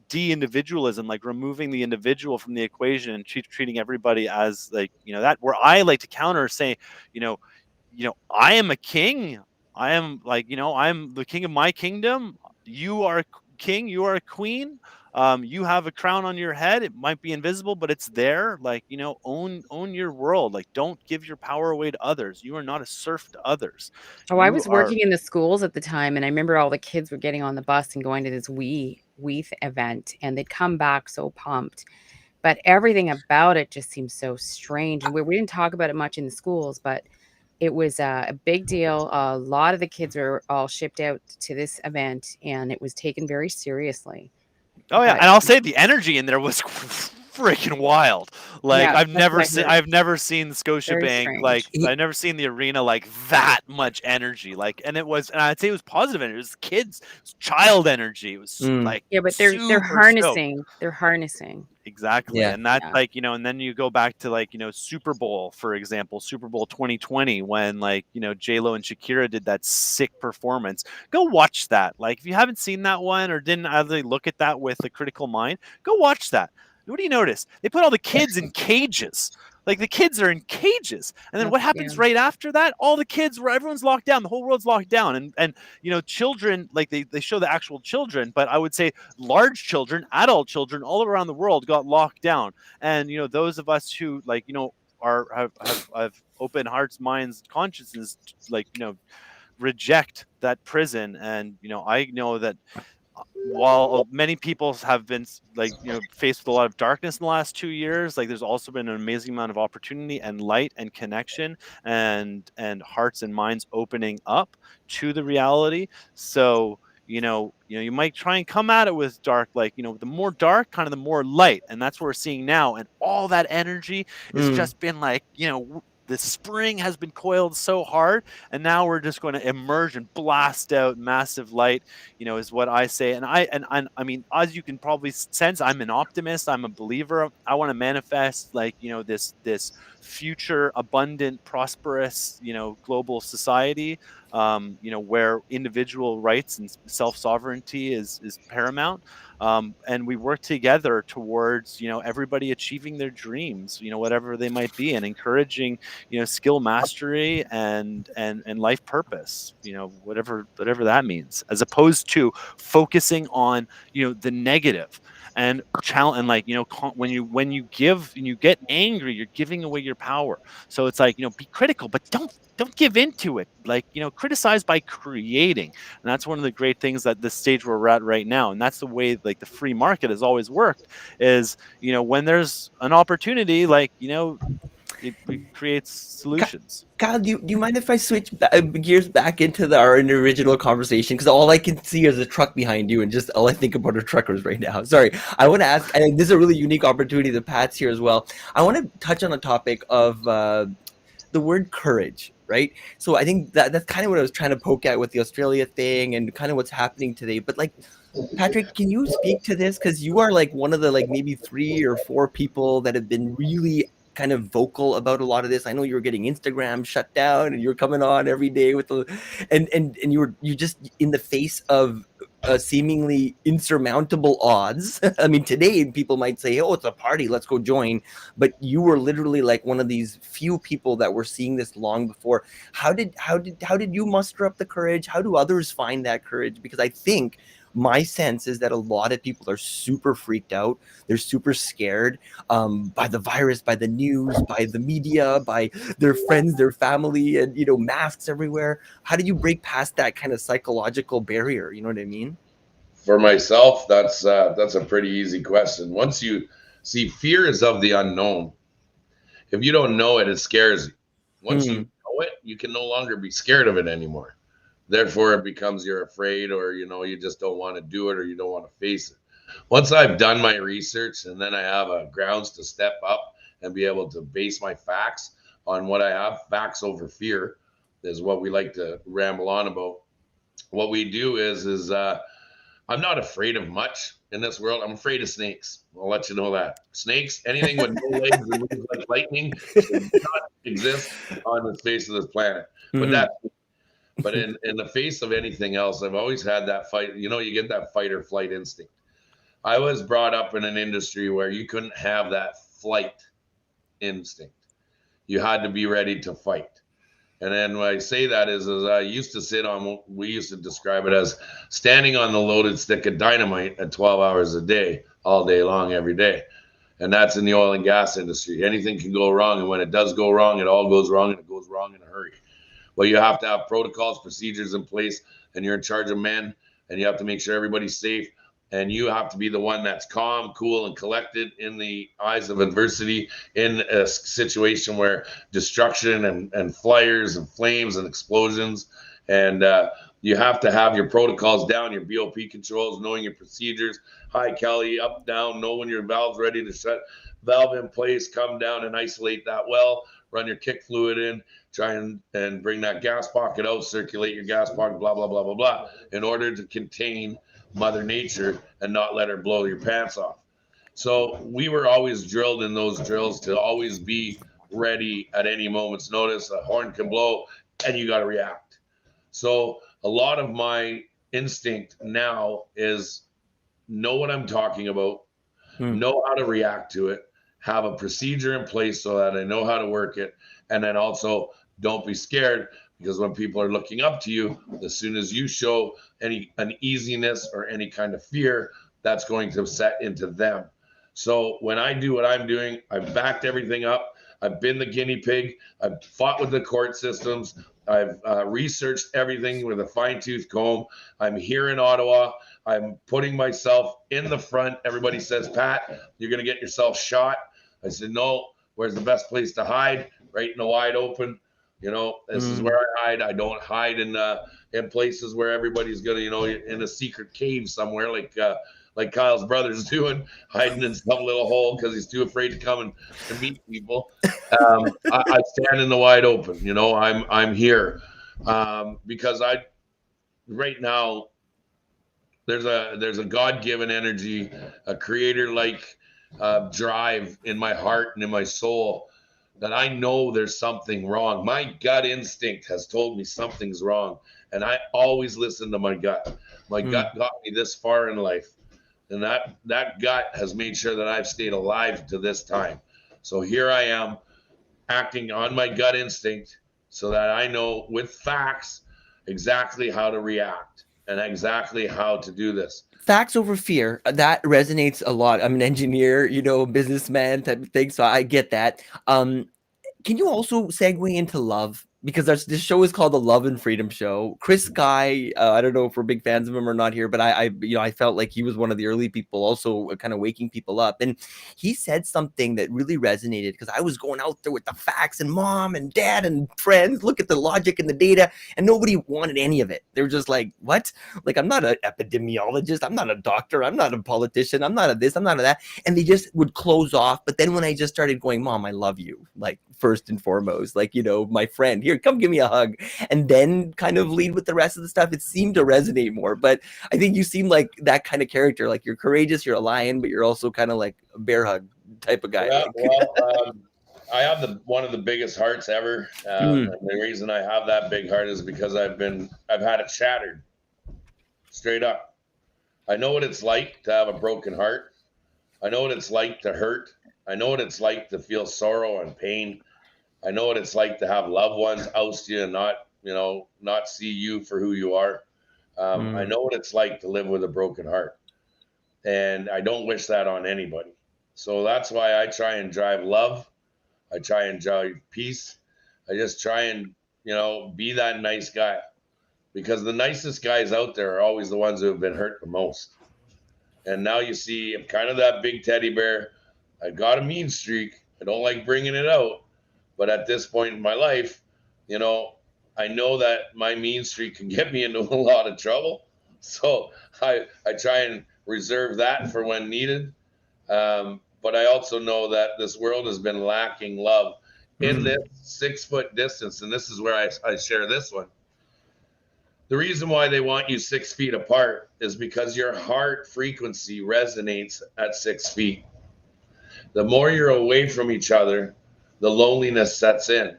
de-individualism, like removing the individual from the equation and treating everybody as like, that, where I like to counter, say, I am a king. I am like, I'm the king of my kingdom. You are a king. You are a queen. You have a crown on your head. It might be invisible, but it's there. Like, own your world. Like, don't give your power away to others. You are not a serf to others. Oh, I You was are. working in the schools at the time, and I remember all the kids were getting on the bus and going to this we event, and they'd come back so pumped. But everything about it just seemed so strange. And we didn't talk about it much in the schools, but it was a big deal. A lot of the kids were all shipped out to this event, and it was taken very seriously. Oh yeah, But and I'll say the energy in there was freaking wild. Like, yeah, I've that's never what I seen heard. I've never seen Very Scotiabank, like strange. I've never seen the arena like that much energy. Like, and I'd say it was positive energy. It was kids, it was child energy. It was like Yeah, but they're super stoked. harnessing. Exactly. Yeah. And that's Yeah. like, and then you go back to like, Super Bowl, for example, Super Bowl 2020, when like, J-Lo and Shakira did that sick performance. Go watch that. Like, if you haven't seen that one or didn't either look at that with a critical mind, go watch that. What do you notice? They put all the kids in cages. Like, the kids are in cages. And then what happens right after that? All the kids, where everyone's locked down, the whole world's locked down. And children, like they show the actual children, but I would say large children, adult children all around the world got locked down. And those of us who like, have open hearts, minds, consciousness, like, reject that prison. And I know that while many people have been like, faced with a lot of darkness in the last 2 years, like there's also been an amazing amount of opportunity and light and connection and hearts and minds opening up to the reality. So you might try and come at it with dark, like, the more dark, kind of the more light, and that's what we're seeing now. And all that energy has just been like, the spring has been coiled so hard, and now we're just going to emerge and blast out massive light, is what I say. And I mean, as you can probably sense, I'm an optimist. I'm a believer. I want to manifest like, this future abundant, prosperous, global society, where individual rights and self-sovereignty is paramount. And we work together towards, everybody achieving their dreams, whatever they might be, and encouraging, skill mastery and life purpose, whatever that means, as opposed to focusing on, the negative and challenge. And like, when you give and you get angry, you're giving away your power. So it's like, be critical, but don't give into it. Like, criticize by creating. And that's one of the great things that this stage where we're at right now. And that's the way like the free market has always worked, is, when there's an opportunity, like, it creates solutions. Kyle, do you mind if I switch gears back into our original conversation? Because all I can see is a truck behind you, and just all I think about are truckers right now. Sorry, I want to ask, and this is a really unique opportunity that Pat's here as well. I want to touch on the topic of the word courage, right? So I think that's kind of what I was trying to poke at with the Australia thing and kind of what's happening today. But like, Patrick, can you speak to this? Because you are like one of the like maybe 3 or 4 people that have been really kind of vocal about a lot of this. I know you were getting Instagram shut down and you're coming on every day with the and you just in the face of seemingly insurmountable odds. I mean, today people might say, "Oh, it's a party, let's go join," but you were literally like one of these few people that were seeing this long before. How did you muster up the courage? How do others find that courage? Because I think my sense is that a lot of people are super freaked out. They're super scared by the virus, by the news, by the media, by their friends, their family, and masks everywhere. How do you break past that kind of psychological barrier? You know what I mean? For myself, that's a pretty easy question. Once you see, fear is of the unknown. If you don't know it, it scares you. Once you know it, you can no longer be scared of it anymore. Therefore, it becomes you're afraid, or you just don't want to do it, or you don't want to face it. Once I've done my research, and then I have a grounds to step up and be able to base my facts on what I have, facts over fear is what we like to ramble on about. What we do is I'm not afraid of much in this world. I'm afraid of snakes. I'll let you know that. Snakes, anything with no legs and moves like lightning, should not exist on the face of this planet. But in the face of anything else, I've always had that fight. You get that fight or flight instinct. I was brought up in an industry where you couldn't have that flight instinct. You had to be ready to fight. And then when I say that is I used to sit on, we used to describe it as standing on the loaded stick of dynamite at 12 hours a day, all day long, every day. And that's in the oil and gas industry. Anything can go wrong. And when it does go wrong, it all goes wrong, and it goes wrong in a hurry. Well, you have to have protocols, procedures in place, and you're in charge of men, and you have to make sure everybody's safe. And you have to be the one that's calm, cool, and collected in the eyes of adversity in a situation where destruction and fires and flames and explosions. And you have to have your protocols down, your BOP controls, knowing your procedures. Hi, Kelly, up, down, know when your valve's ready to shut, valve in place, come down and isolate that well, run your kick fluid in, try and bring that gas pocket out, circulate your gas pocket, blah, blah, blah, blah, blah, in order to contain Mother Nature and not let her blow your pants off. So we were always drilled in those drills to always be ready at any moment's notice. A horn can blow and you got to react. So a lot of my instinct now is know what I'm talking about, know how to react to it, have a procedure in place so that I know how to work it, and then also don't be scared, because when people are looking up to you, as soon as you show any uneasiness or any kind of fear, that's going to set into them. So when I do what I'm doing, I've backed everything up. I've been the guinea pig. I've fought with the court systems. I've researched everything with a fine-tooth comb. I'm here in Ottawa. I'm putting myself in the front. Everybody says, Pat, you're going to get yourself shot. I said, no, where's the best place to hide? Right in the wide open. This is where I hide. I don't hide in places where everybody's gonna, in a secret cave somewhere, like Kyle's brother's doing, hiding in some little hole because he's too afraid to come and meet people. I stand in the wide open. I'm here because right now there's a God-given energy, a creator-like drive in my heart and in my soul, that I know there's something wrong. My gut instinct has told me something's wrong. And I always listen to my gut. My gut got me this far in life. And that gut has made sure that I've stayed alive to this time. So here I am acting on my gut instinct so that I know with facts exactly how to react and exactly how to do this. Facts over fear, that resonates a lot. I'm an engineer, businessman type of thing, so I get that. Can you also segue into love? Because this show is called the Love and Freedom Show. Chris Guy, I don't know if we're big fans of him or not here, but I felt like he was one of the early people also kind of waking people up. And he said something that really resonated, because I was going out there with the facts and mom and dad and friends, look at the logic and the data, and nobody wanted any of it. They were just like, what? Like, I'm not an epidemiologist. I'm not a doctor. I'm not a politician. I'm not a this. I'm not a that. And they just would close off. But then when I just started going, Mom, I love you, like first and foremost, like, you know, my friend, here, come give me a hug, and then kind of lead with the rest of the stuff. It seemed to resonate more. But I think you seem like that kind of character. Like, you're courageous, you're a lion, but you're also kind of like a bear hug type of guy. Yeah, like. well, I have one of the biggest hearts ever. And the reason I have that big heart is because I've had it shattered. Straight up. I know what it's like to have a broken heart. I know what it's like to hurt. I know what it's like to feel sorrow and pain. I know what it's like to have loved ones oust you and not see you for who you are. I know what it's like to live with a broken heart. And I don't wish that on anybody. So that's why I try and drive love. I try and drive peace. I just try and, be that nice guy, because the nicest guys out there are always the ones who have been hurt the most. And now you see, I'm kind of that big teddy bear. I got a mean streak. I don't like bringing it out. But at this point in my life, I know that my mean streak can get me into a lot of trouble. So I try and reserve that for when needed. But I also know that this world has been lacking love in this 6 foot distance. And this is where I share this one. The reason why they want you 6 feet apart is because your heart frequency resonates at 6 feet. The more you're away from each other, the loneliness sets in.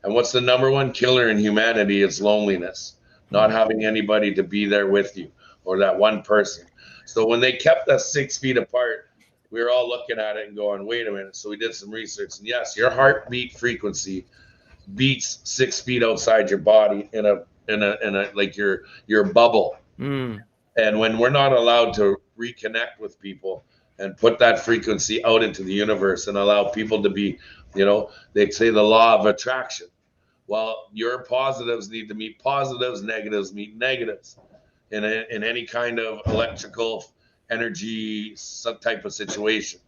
And what's the number one killer in humanity? It's loneliness, not having anybody to be there with you, or that one person. So when they kept us 6 feet apart, we were all looking at it and going, wait a minute. So we did some research, and yes, your heartbeat frequency beats 6 feet outside your body in a like your bubble. And when we're not allowed to reconnect with people and put that frequency out into the universe and allow people to be, they say the law of attraction. Well, your positives need to meet positives, negatives meet negatives in any kind of electrical energy type of situation.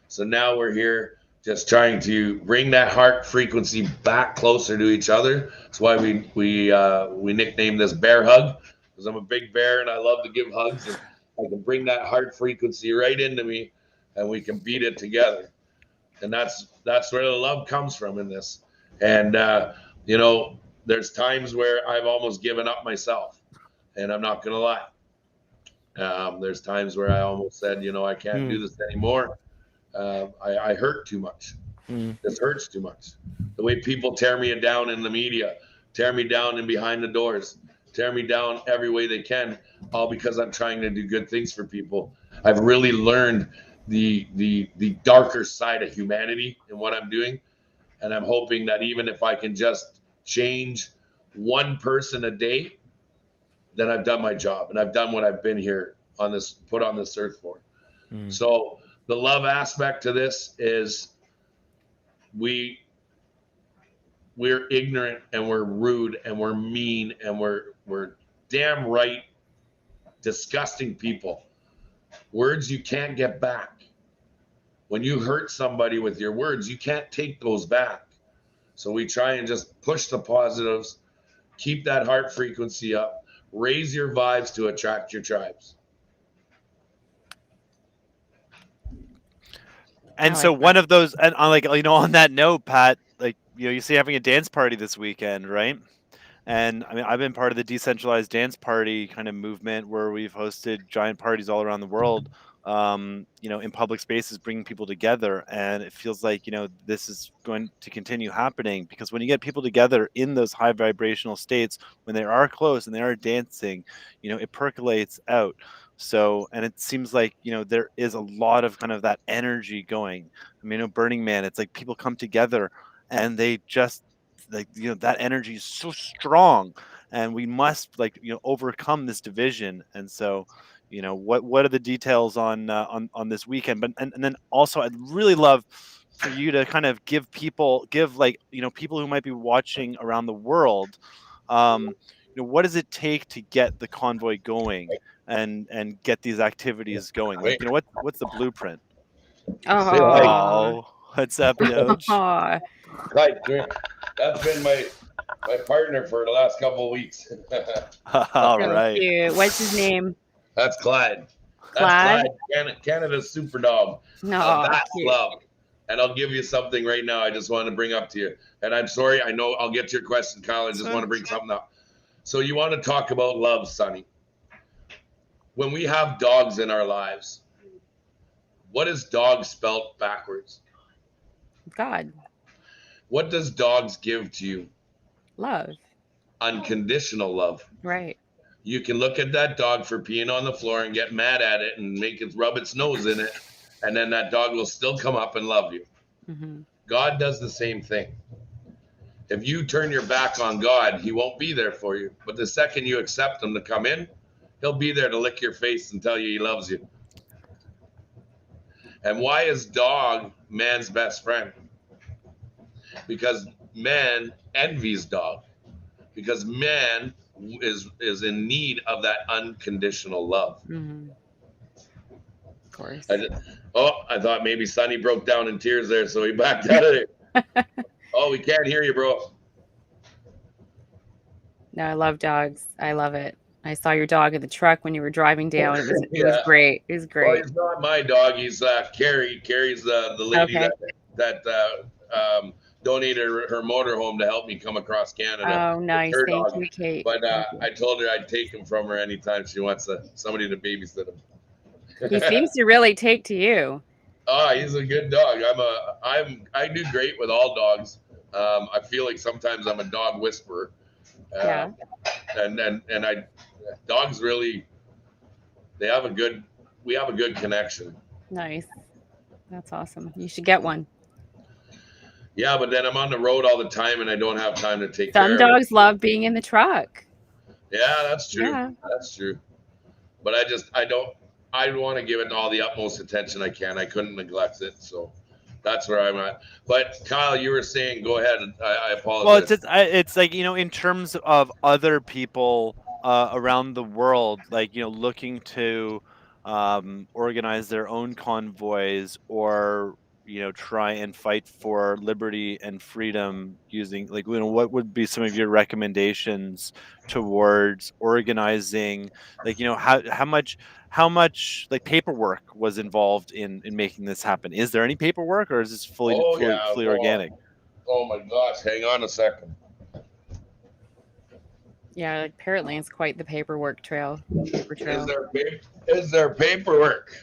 So now we're here just trying to bring that heart frequency back closer to each other. That's why we nicknamed this bear hug, because I'm a big bear and I love to give hugs, and I can bring that heart frequency right into me and we can beat it together. And that's where the love comes from in this. And there's times where I've almost given up myself, and I'm not gonna lie. There's times where I almost said, I can't do this anymore. I hurt too much. This hurts too much. The way people tear me down in the media, tear me down in behind the doors, tear me down every way they can, all because I'm trying to do good things for people. I've really learned the darker side of humanity in what I'm doing. And I'm hoping that even if I can just change one person a day, then I've done my job, and I've done what I've been here put on this earth for. So the love aspect to this is we're ignorant, and we're rude, and we're mean, and we're damn right disgusting people. Words you can't get back. When you hurt somebody with your words, you can't take those back. So we try and just push the positives, keep that heart frequency up, raise your vibes to attract your tribes. And so one of those, and on that note, Pat, you see having a dance party this weekend, right? And I mean, I've been part of the decentralized dance party kind of movement where we've hosted giant parties all around the world, in public spaces, bringing people together. And it feels like, this is going to continue happening, because when you get people together in those high vibrational states, when they are close and they are dancing, it percolates out. So, and it seems like, there is a lot of kind of that energy going. I mean, Burning Man, it's like people come together and they just, that energy is so strong, and we must overcome this division. And so, what are the details on this weekend? But and then also, I'd really love for you to kind of give people who might be watching around the world, what does it take to get the convoy going and get these activities going? What's the blueprint? What's up, Doge? That's been my partner for the last couple of weeks. All right. Cute. What's his name? That's Clyde. Clyde? Canada's super dog. No, that's cute. love. And I'll give you something right now. I just want to bring up to you. And I'm sorry, I know I'll get to your question, Kyle. I just want to bring something up. So you want to talk about love, Sonny. When we have dogs in our lives, what is dog spelt backwards? God. What does dogs give to you? Love. Unconditional love. Right. You can look at that dog for peeing on the floor and get mad at it and make it rub its nose in it, and then that dog will still come up and love you. Mm-hmm. God does the same thing. If you turn your back on God, he won't be there for you. But the second you accept him to come in, he'll be there to lick your face and tell you he loves you. And why is dog man's best friend? Because man envies dog. Because man is in need of that unconditional love. Mm-hmm. Of course. I thought maybe Sonny broke down in tears there, so he backed out of it. Oh, we can't hear you, bro. No, I love dogs. I love it. I saw your dog in the truck when you were driving down. It was great. It was great. Well, he's not my dog. He's Carrie. Carrie's the lady that donated her motorhome to help me come across Canada. Oh, nice. Thank you, Kate. But I told her I'd take him from her anytime she wants somebody to babysit him. He seems to really take to you. Oh, he's a good dog. I do great with all dogs. I feel like sometimes I'm a dog whisperer. Yeah. And dogs really, we have a good connection. Nice. That's awesome. You should get one. Yeah, but then I'm on the road all the time and I don't have time to take care of it. Some dogs love being in the truck. Yeah, that's true. Yeah. That's true. But I want to give it all the utmost attention I can. I couldn't neglect it. So that's where I'm at. But Kyle, you were saying, go ahead. I apologize. Well, it's like, in terms of other people around the world, like, looking to organize their own convoys or, try and fight for liberty and freedom using, like, what would be some of your recommendations towards organizing, like, how much like paperwork was involved in making this happen? Is there any paperwork, or is this fully organic? Oh my gosh, hang on a second. Yeah, apparently it's quite the paper trail. Is there paperwork?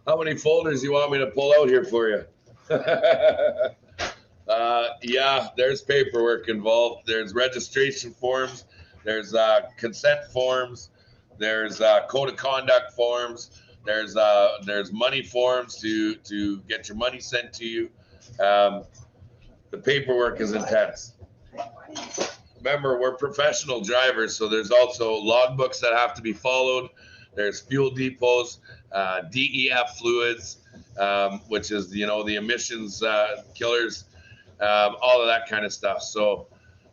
How many folders you want me to pull out here for you? Yeah, there's paperwork involved. There's registration forms. There's consent forms. There's code of conduct forms. There's money forms to get your money sent to you. The paperwork is intense. Remember, we're professional drivers, so there's also logbooks that have to be followed. There's fuel depots, DEF fluids, which is the emissions killers, all of that kind of stuff. So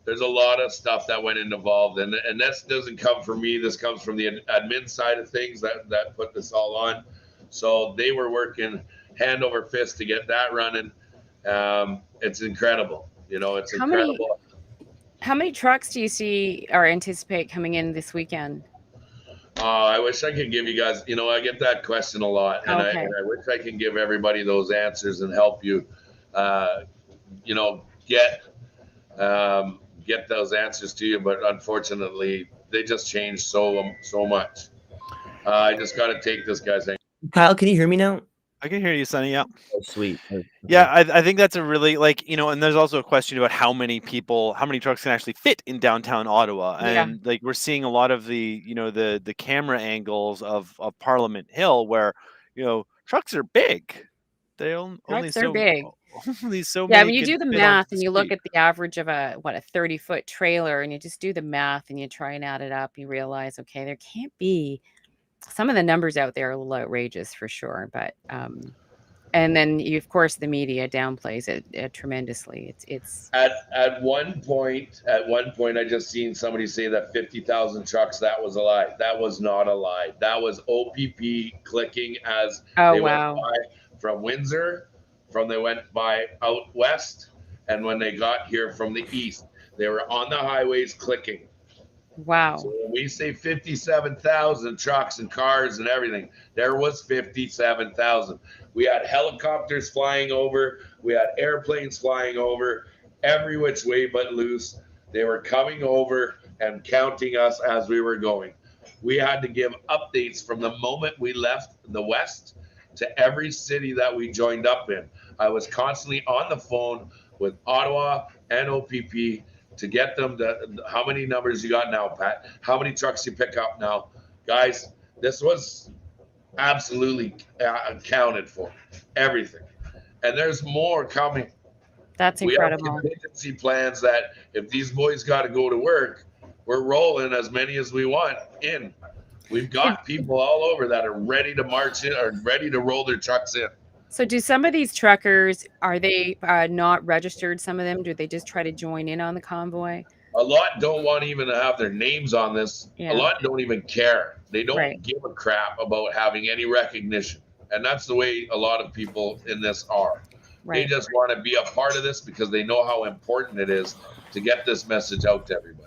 there's a lot of stuff that went involved, and this doesn't come from me. This comes from the admin side of things that put this all on. So they were working hand over fist to get that running. It's incredible. It's incredible. How many trucks do you see or anticipate coming in this weekend? I wish I could give you guys, I get that question a lot, and I wish I can give everybody those answers and help you, get those answers to you. But unfortunately, they just changed so much. I just got to take this, guys. Kyle, can you hear me now? I can hear you, Sonny. Yeah. Oh, sweet. Yeah, I think that's a really, like, and there's also a question about how many trucks can actually fit in downtown Ottawa. And like, we're seeing a lot of the, the camera angles of Parliament Hill where, trucks are big. They only big. Only so many. Yeah, when you do the math and you look at the average of a 30-foot trailer, and you just do the math and you try and add it up, you realize, okay, there can't be. Some of the numbers out there are a little outrageous for sure, but and then of course the media downplays it tremendously. It's at one point I just seen somebody say that 50,000 trucks, that was a lie. That was not a lie. That was OPP clicking as they went by from Windsor, they went by out west, and when they got here from the east, they were on the highways clicking. Wow. So when we say 57,000 trucks and cars and everything, there was 57,000. We had helicopters flying over, we had airplanes flying over, every which way but loose. They were coming over and counting us as we were going. We had to give updates from the moment we left the West to every city that we joined up in. I was constantly on the phone with Ottawa and OPP to get them to how many numbers you got now, Pat? How many trucks you pick up now? Guys, this was absolutely accounted for, everything. And there's more coming. That's We have incredible. contingency plans that if these boys got to go to work, we're rolling as many as we want in. We've got people all over that are ready to march in or ready to roll their trucks in. So do some of these truckers, are they not registered, some of them? Do they just try to join in on the convoy? A lot don't want even to have their names on this. A Yeah. lot don't even care. They don't Right. give a crap about having any recognition. And that's the way a lot of people in this are. They Right. just want to be a part of this because they know how important it is to get this message out to everybody.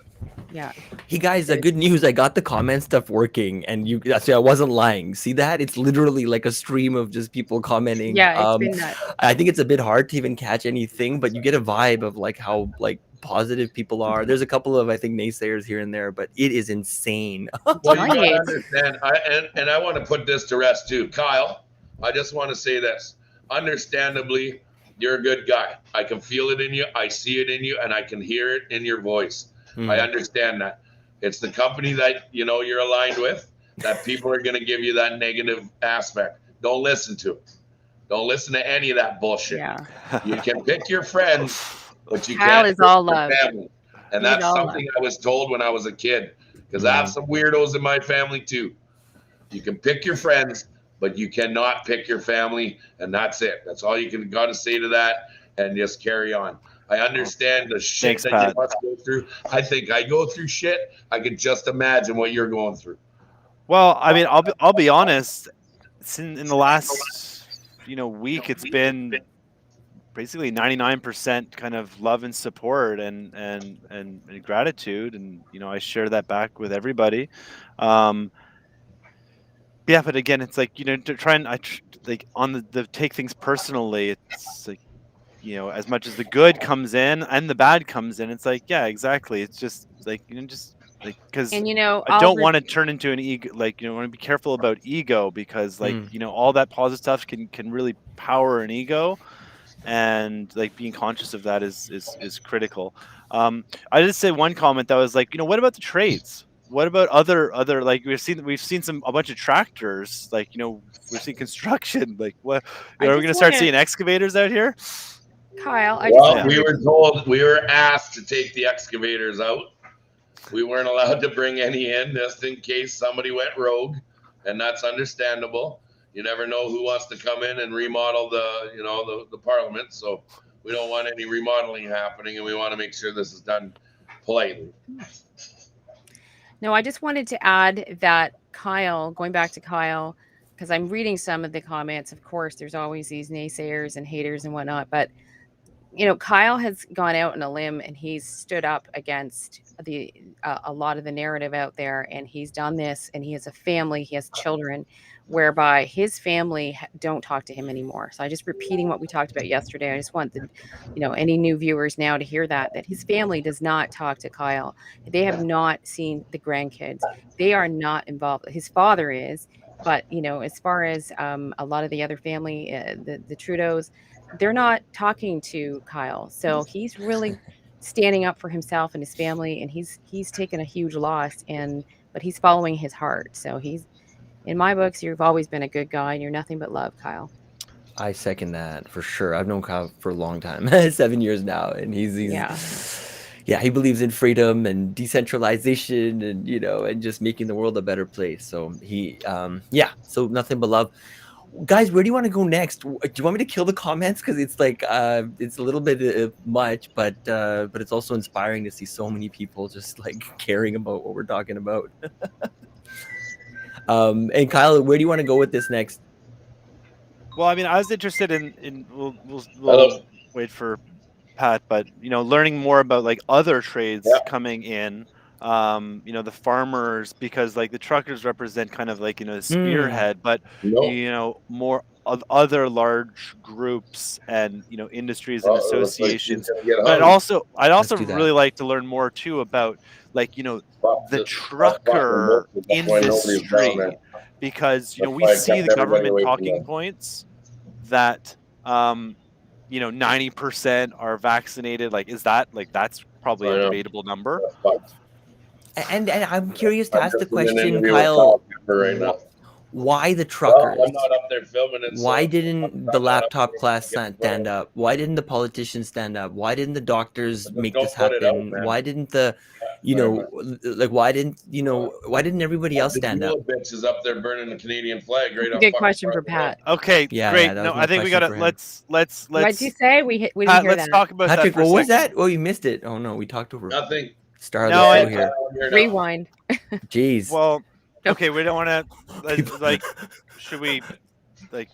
Yeah. Hey guys, good news. I got the comment stuff working, and I wasn't lying. See that? It's literally like a stream of just people commenting. Yeah, it's been nuts. I think it's a bit hard to even catch anything, but you get a vibe of like how like positive people are. There's a couple of I think naysayers here and there, but it is insane. Well, you gotta Right. understand, and I want to put this to rest too. Kyle, I just want to say this. Understandably, you're a good guy. I can feel it in you, I see it in you, and I can hear it in your voice. I understand that. It's the company that you're aligned with that people are going to give you that negative aspect. Don't listen to it. Don't listen to any of that bullshit. Yeah. You can pick your friends, but you Kyle can't is pick all your love. family. And He's that's all something I was told when I was a kid. Because I have some weirdos in my family too. You can pick your friends, but you cannot pick your family, and that's it. That's all you got to say to that, and just carry on. I understand the shit Thanks, that Pat. you must go through. I think I go through shit. I can just imagine what you're going through. Well, I mean, I'll be honest. In the last week, it's been basically 99% kind of love and support and gratitude, and I share that back with everybody. Yeah, but again, it's like to try and like on the take things personally. It's like as much as the good comes in and the bad comes in, it's like yeah, exactly. It's just like just like because And I don't want to turn into an ego. Like want to be careful about ego because like all that positive stuff can really power an ego, and like being conscious of that is critical. I did say one comment that was like what about the trades? What about other like we've seen a bunch of tractors, like we've seen construction, like what I are we just gonna start wanna- seeing excavators out here? Kyle, I Well, just we were told, we were asked to take the excavators out. We weren't allowed to bring any in just in case somebody went rogue, and that's understandable. You never know who wants to come in and remodel the parliament. So we don't want any remodeling happening, and we want to make sure this is done politely. No, I just wanted to add that Kyle, going back to Kyle, because I'm reading some of the comments. Of course, there's always these naysayers and haters and whatnot, but Kyle has gone out on a limb and he's stood up against a lot of the narrative out there, and he's done this, and he has a family, he has children, whereby his family don't talk to him anymore. So I just repeating what we talked about yesterday. I just want any new viewers now to hear that his family does not talk to Kyle. They have not seen the grandkids. They are not involved. His father is, but as far as a lot of the other family, the Trudeaus, they're not talking to Kyle. So he's really standing up for himself and his family, and he's taken a huge loss, but he's following his heart. So he's, in my books, you've always been a good guy, and you're nothing but love, Kyle. I second that for sure. I've known Kyle for a long time, 7 years now, and he's yeah, he believes in freedom and decentralization and and just making the world a better place. So so nothing but love. Guys, where do you want to go next? Do you want me to kill the comments? Because it's like it's a little bit much, but it's also inspiring to see so many people just like caring about what we're talking about. And Kyle, where do you want to go with this next? Well, I mean, I was interested in we'll wait for Pat, but learning more about like other trades coming in. the farmers, because like the truckers represent kind of like, the Mm. spearhead, but Nope. more of other large groups and, industries and Well, it looks like she's associations. gonna get But hung. I'd also do that. really like to learn more too about like, the Just trucker bullshit. That's why nobody's down there. industry, because, That's we why I see kept the everybody government away from talking them. points that 90% are vaccinated. Like, is that like, that's probably I a know. debatable number. That's fucked. And I'm curious to I'm ask the just in an question, interview with Kyle, Kyle Kemper right now. why the Well, truckers? I'm not up there filming it. Why so didn't I'm the not laptop up class there. stand up? Why didn't the politicians stand up? Why didn't the doctors Just make don't this put it out, happen? man. Why didn't the, like, why didn't everybody else The stand up? Gula bitch is up there burning the Canadian flag right That's a off good fucking question for Parliament Pat. Okay, Yeah, great. that No, was my I think we question gotta for him. let's What'd you say? We didn't Pat, hear let's that. talk about that Patrick, for a what was second. that? Oh, you missed it. Oh no, we talked over Hill. Nothing. star of No, the show I- here. I'm here now. Rewind. Jeez. Well, okay, we don't want to People- like. Should we like?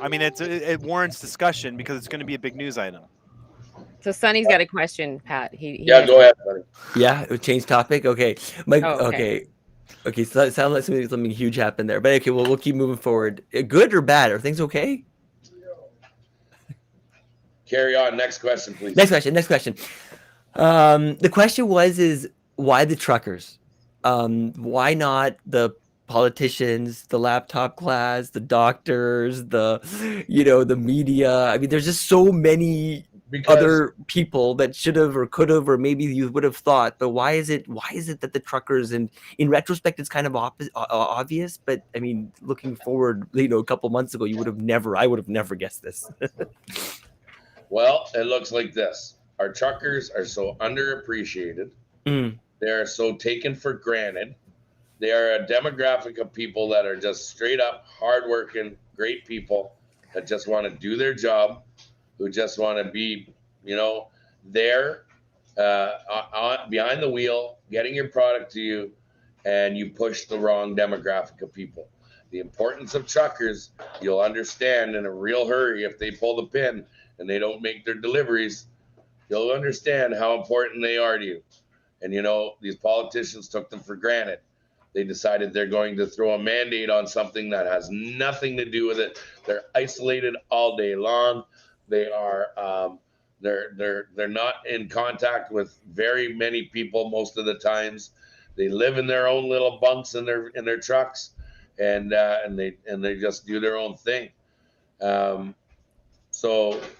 I mean, it warrants discussion because it's going to be a big news item. So Sonny's got a question, Pat. He Yeah, missed go it. ahead, buddy. Yeah, change topic. Okay, Mike. Oh, okay. So it sounds like something huge happened there, but okay, well, we'll keep moving forward. Good or bad? Are things okay? Carry on. Next question, please. Next question. The question is why the truckers? Why not the politicians, the laptop class, the doctors, the media? I mean, there's just so many Because other people that should have or could have, or maybe you would have thought, but why is it that the truckers, and in retrospect it's kind of obvious, but I mean, looking forward, a couple months ago, I would have never guessed this. well, it looks like this. Our truckers are so underappreciated. Mm. They are so taken for granted. They are a demographic of people that are just straight up hardworking, great people that just want to do their job, who just want to be, there behind the wheel, getting your product to you, and you push the wrong demographic of people. The importance of truckers, you'll understand in a real hurry if they pull the pin and they don't make their deliveries. You'll understand how important they are to you. And, these politicians took them for granted. They decided they're going to throw a mandate on something that has nothing to do with it. They're isolated all day long. They are they're not in contact with very many people most of the times. They live in their own little bunks in their trucks, and they just do their own thing. So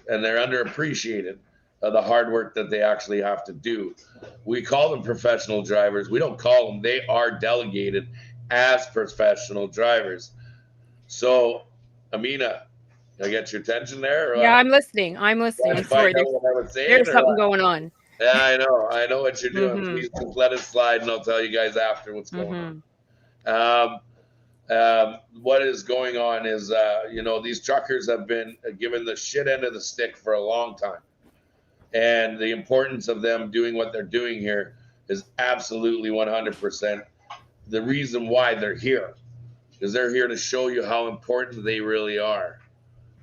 they're underappreciated. The hard work that they actually have to do. We call them professional drivers. We don't call them. They are delegated as professional drivers. So, Amina, did I get your attention there? Or Yeah, I'm listening. I'm sorry. There's something going on. Yeah, I know what you're doing. Please just let it slide, and I'll tell you guys after what's going on. What is going on is, these truckers have been given the shit end of the stick for a long time. And the importance of them doing what they're doing here is absolutely 100% the reason why they're here. Because they're here to show you how important they really are.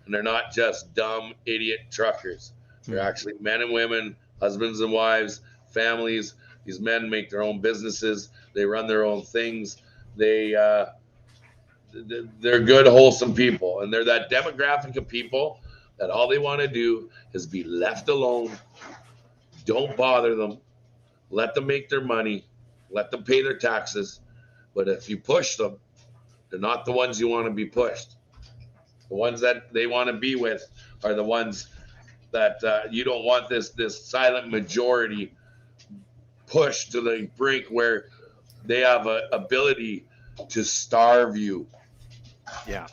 And they're not just dumb, idiot truckers. They're actually men and women, husbands and wives, families. These men make their own businesses. They run their own things. They're good, wholesome people. And they're that demographic of people that all they want to do is be left alone. Don't bother them. Let them make their money. Let them pay their taxes. But if you push them, they're not the ones you want to be pushed. The ones that they want to be with are the ones that you don't want this silent majority pushed to the brink where they have an ability to starve you. Yeah.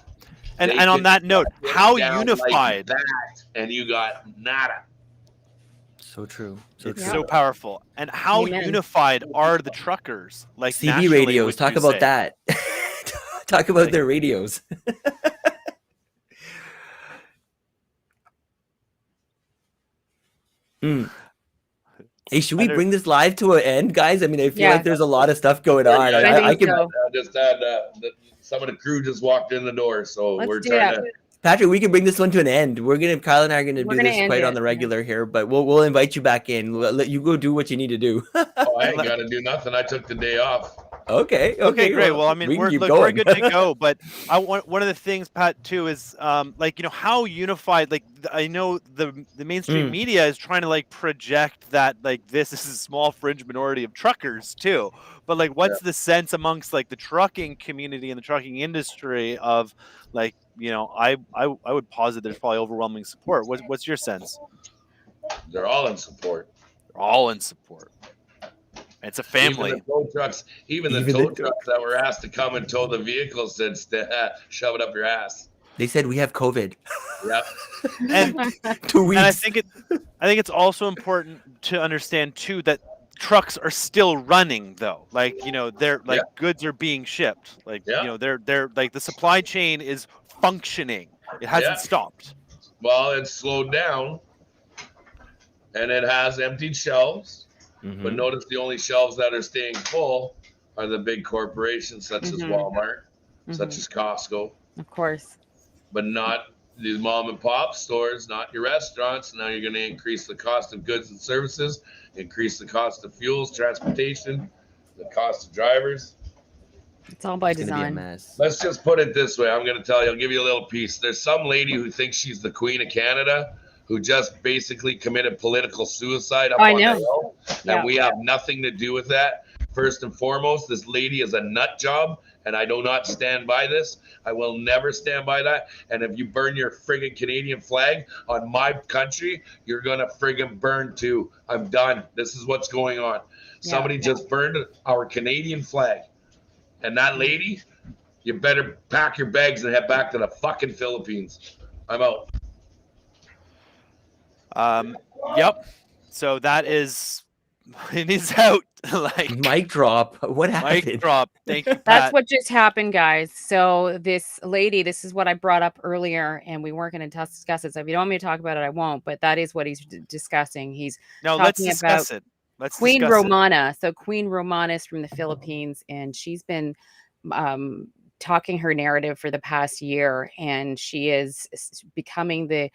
And on that note, how unified. Like that, and you got nada. So true. It's so powerful. And how unified are the truckers? Like CB radios. Talk about that. Talk about their radios. Hey, should we bring this live to an end, guys? I mean, I feel like there's a lot of stuff going on. I think so. I just had some of the crew just walked in the door, so we're trying to. Patrick, we can bring this one to an end. Kyle and I are gonna do this quite on the regular here, but we'll invite you back in. We'll let you go do what you need to do. Oh, I ain't got to do nothing. I took the day off. Okay, great. Well, I mean, we're good to go. But I want one of the things, Pat, too, is like, how unified. Like, I know the mainstream media is trying to like project that like this is a small fringe minority of truckers too. But like, what's the sense amongst like the trucking community and the trucking industry of like, I would posit there's probably overwhelming support. What's your sense? They're all in support. They're all in support. It's a family. Even the tow trucks that were asked to come and tow the vehicles said, "Shove it up your ass." They said we have COVID. Yep. And 2 weeks. And I think it's also important to understand too that trucks are still running though. Like, they're like goods are being shipped. Like, they're like the supply chain is functioning. It hasn't stopped. Well, it's slowed down, and it has emptied shelves. But notice the only shelves that are staying full are the big corporations such as Walmart, such as Costco. Of course. But not these mom and pop stores, not your restaurants. Now you're going to increase the cost of goods and services, increase the cost of fuels, transportation, the cost of drivers. It's all by design. Let's just put it this way. I'm going to tell you, I'll give you a little piece. There's some lady who thinks she's the Queen of Canada who just basically committed political suicide up on the hill, and we have nothing to do with that. First and foremost, this lady is a nut job, and I do not stand by this. I will never stand by that. And if you burn your friggin' Canadian flag on my country, you're gonna friggin' burn too. I'm done. This is what's going on. Somebody just burned our Canadian flag, and that lady, you better pack your bags and head back to the fucking Philippines. I'm out. Yep. So that is, it is out. Like mic drop. What happened? Mic drop. Thank you, Pat. That's what just happened, guys. So this lady, this is what I brought up earlier, and we weren't going to discuss it. So if you don't want me to talk about it, I won't. But that is what he's discussing. He's let's discuss it. Let's Queen discuss Romana. So Queen Romana is from the Philippines, and she's been talking her narrative for the past year, and she is becoming the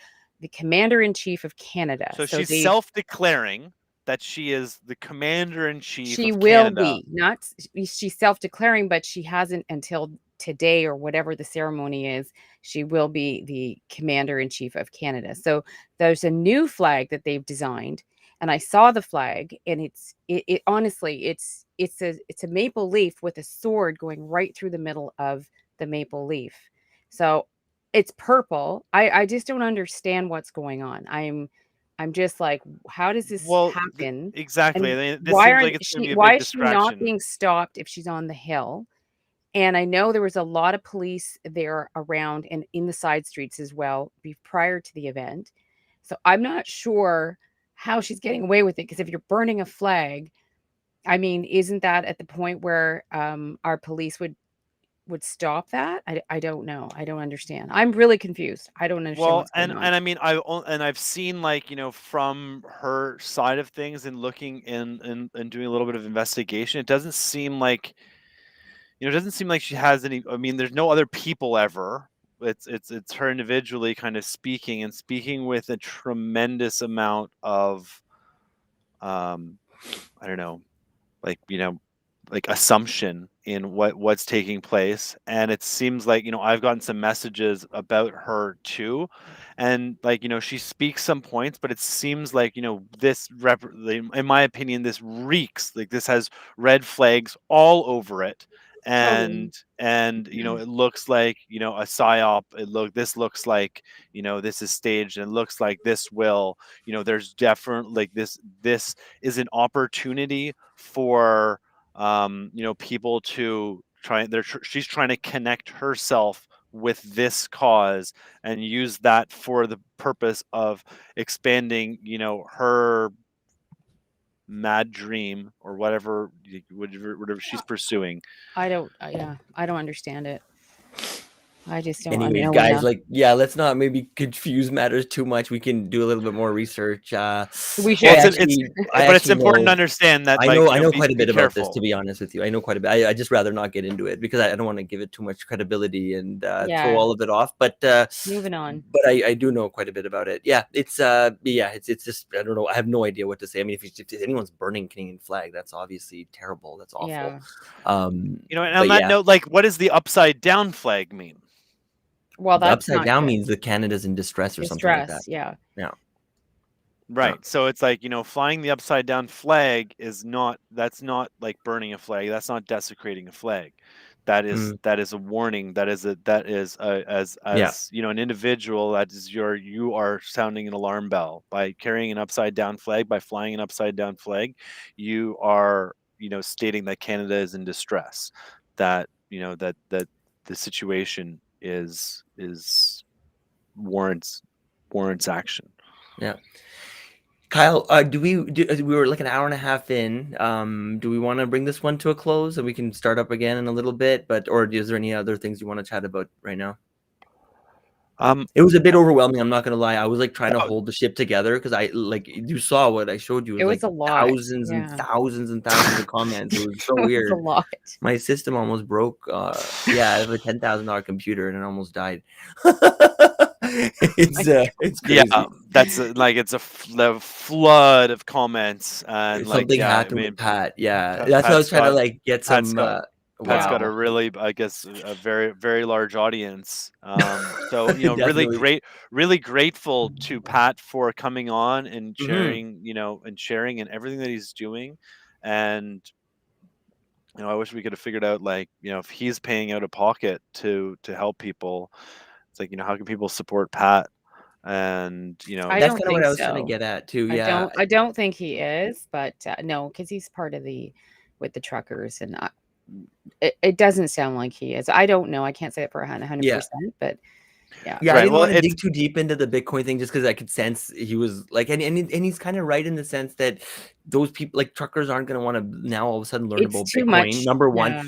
commander-in-chief of Canada. So she's self-declaring that she is the commander-in-chief she of will Canada. be, not she's self-declaring, but she hasn't until today or whatever the ceremony is. She will be the commander-in-chief of Canada. So there's a new flag that they've designed, and I saw the flag, and it honestly, it's a maple leaf with a sword going right through the middle of the maple leaf. So it's purple. I just don't understand what's going on. I'm just like, how does this happen? Exactly. And this why seems like it's gonna be a why big is she not distraction. being stopped if she's on the hill? And I know there was a lot of police there around and in the side streets as well prior to the event. So I'm not sure how she's getting away with it, because if you're burning a flag, I mean, isn't that at the point where our police would stop that? I don't know. I don't understand. I'm really confused. I don't understand what's going on. And I mean, I've seen, like, from her side of things and looking and doing a little bit of investigation, it doesn't seem like she has any. I mean, there's no other people ever. It's her individually kind of speaking with a tremendous amount of I don't know, like, like assumption in what's taking place. And it seems like, I've gotten some messages about her too, and like, she speaks some points, but it seems like, in my opinion, this reeks, like, this has red flags all over it. And it looks like, a psyop. This looks like, this is staged, and it looks like this will, there's definitely, like, this is an opportunity for people to she's trying to connect herself with this cause and use that for the purpose of expanding, her mad dream or whatever she's pursuing. I don't understand it. I just don't Anyways, know guys, enough. like, yeah, let's not maybe confuse matters too much. We can do a little bit more research. We Well, should. But it's important to know. understand that, I like, know, you I know, know quite a be bit about this, to careful. be honest with you. I know quite a bit. I just rather not get into it because I don't want to give it too much credibility and throw Yeah. all of it off. But Moving on. I do know quite a bit about it. Yeah, it's just I don't know. I have no idea what to say. I mean, if anyone's burning Canadian flag, that's obviously terrible. That's awful. Yeah. You know, and on But that yeah, note, like, what does the upside down flag mean? Well, the that's upside not down good. means that Canada's in distress or something like that. Distress. Yeah. Yeah. Right. So it's like, you know, flying the upside down flag is not, that's not like burning a flag. That's not desecrating a flag. That is a warning. That is Yeah. you know, an individual, that is you are sounding an alarm bell by carrying an upside down flag, by flying an upside down flag. You are, you know, stating that Canada is in distress, that, you know, that the situation is warrants action. Yeah. Kyle, we were like an hour and a half in. Do we want to bring this one to a close and we can start up again in a little bit? Or is there any other things you want to chat about right now? It was a bit overwhelming. I'm not gonna lie. I was like trying to hold the ship together because I like you saw what I showed you. It was Like a lot. thousands and thousands and thousands of comments. It was so It was weird. a lot. My system almost broke. Yeah, I have a $10,000 computer and it almost died. It's crazy. Yeah, that's like it's a flood of comments and like, Something yeah, I happened mean, with Pat. Yeah, Pat, that's why I was Pat's trying to got like get Pat's some. got Pat's got a Wow, really, I guess, a very, very large audience. So, you know, definitely. really grateful to Pat for coming on and Mhm. sharing, you know, and everything that he's doing. And, you know, I wish we could have figured out, like, you know, if he's paying out of pocket to help people, it's like, you know, how can people support Pat? And, you know, I That's don't kind of what think I was trying to so. get at too. Yeah, I don't think he is, but no, because he's part of with the truckers, and it doesn't sound like he is. I don't know. I can't say it for 100%, yeah. but yeah. Yeah, I right. didn't Well, want to it's dig too deep into the Bitcoin thing just because I could sense he was like, and he's kind of right in the sense that those people, like truckers, aren't going to want to now all of a sudden learn It's about too Bitcoin. much. Number one, Yeah.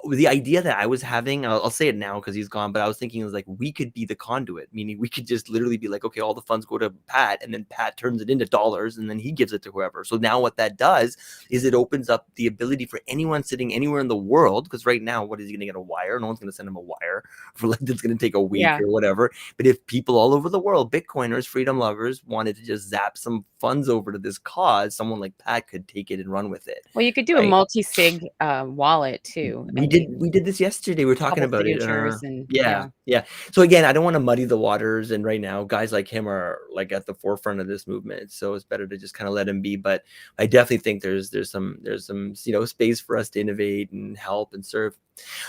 the idea that I was having, I'll say it now because he's gone, but I was thinking it was like we could be the conduit, meaning we could just literally be like, okay, all the funds go to Pat, and then Pat turns it into dollars, and then he gives it to whoever. So now what that does is it opens up the ability for anyone sitting anywhere in the world, because right now, what is he going to get a wire? No one's going to send him a wire for like it's going to take a week Yeah. or whatever. But if people all over the world, Bitcoiners, freedom lovers, wanted to just zap some funds over to this cause, someone like Pat could take it and run with it. Well, you could do a Right? multi-sig wallet too. I We mean, did this yesterday. We were talking couple about it. signatures and Yeah, yeah. So again, I don't want to muddy the waters, and right now, guys like him are like at the forefront of this movement. So it's better to just kind of let him be. But I definitely think there's some space for us to innovate and help and serve.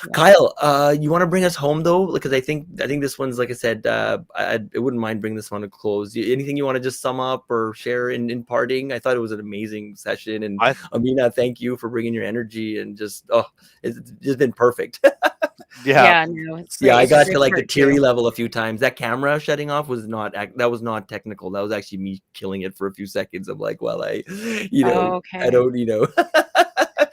Yeah. Kyle, you want to bring us home though, because I think this one's, like I said, I wouldn't mind bringing this one to close. Anything you want to just sum up or share in parting? I thought it was an amazing session, and Amina, thank you for bringing your energy and just it's just been perfect. yeah. No, it's Yeah, great. I It's a got great to like the part teary too. level a few times. That camera shutting off was not technical. That was actually me killing it for a few seconds. I'm like, well, I Okay. don't,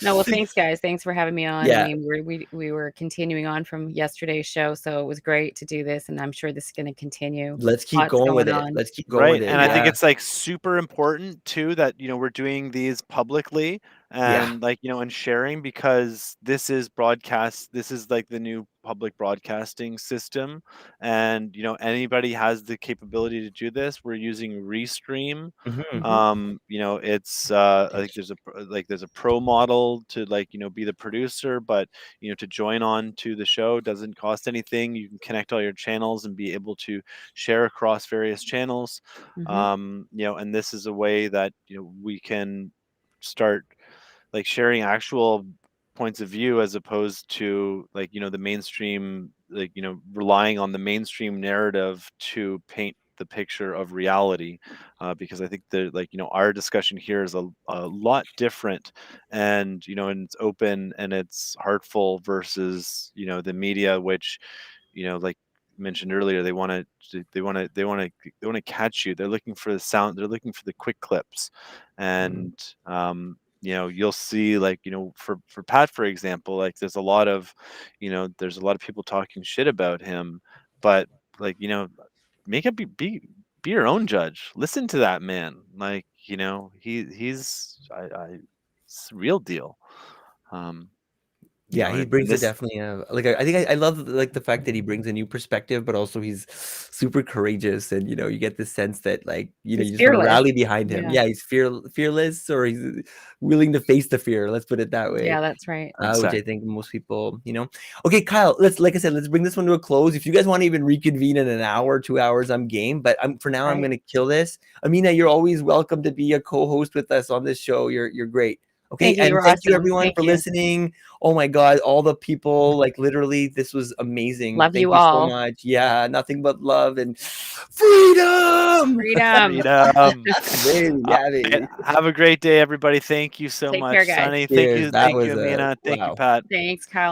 No, well, thanks, guys. Thanks for having me on. I Yeah. mean, we were continuing on from yesterday's show, so it was great to do this, and I'm sure this is going to continue. Let's keep Lots going with going it. on. Let's keep going Right. with it. And I think Yeah. it's like super important too that, you know, we're doing these publicly Yeah. and, like, you know, and sharing, because this is like the new public broadcasting system. And, you know, anybody has the capability to do this. We're using Restream. Mhm. You know, it's I think there's a pro model to, like, you know, be the producer, but, you know, to join on to the show doesn't cost anything. You can connect all your channels and be able to share across various channels. Mhm. You know, and this is a way that, you know, we can start like sharing actual points of view, as opposed to, like, you know, the mainstream, like, you know, relying on the mainstream narrative to paint the picture of reality. Because I think that, like, you know, our discussion here is a lot different, and, you know, and it's open and it's heartful, versus, you know, the media, which, you know, like mentioned earlier, they want to catch you. They're looking for the sound, they're looking for the quick clips. And you know, you'll see, like, you know, for Pat, for example, like there's a lot of, you know, there's a lot of people talking shit about him, but like, you know, make it be your own judge. Listen to that man. Like, you know, he's it's the real deal. You Yeah, know, he and brings a this, definitely like I think I love like the fact that he brings a new perspective, but also he's super courageous, and you know you get the sense that like you know He's you just want to fearless. rally behind him. Yeah. Yeah, he's fearless, or he's willing to face the fear. Let's put it that way. Yeah, that's right. Which I exactly. think most people, you know. Okay, Kyle, like I said, let's bring this one to a close. If you guys want to even reconvene in an hour, 2 hours, I'm game. But for now, I'm Right. gonna kill this. Amina, you're always welcome to be a co-host with us on this show. You're great. Okay, Thank you. and You're thank you awesome. everyone Thank for you. listening. Oh my God, all the people, like literally, this was amazing. Love Thank you you so all. much. Yeah, nothing but love and freedom. Freedom. Baby, All yeah, right. baby. Have a great day, everybody. Thank you so Take much, care, guys. Sonny. Cheers. That Thank was you, a Amina. Thank you, wow. Pat. Thanks, Kyle.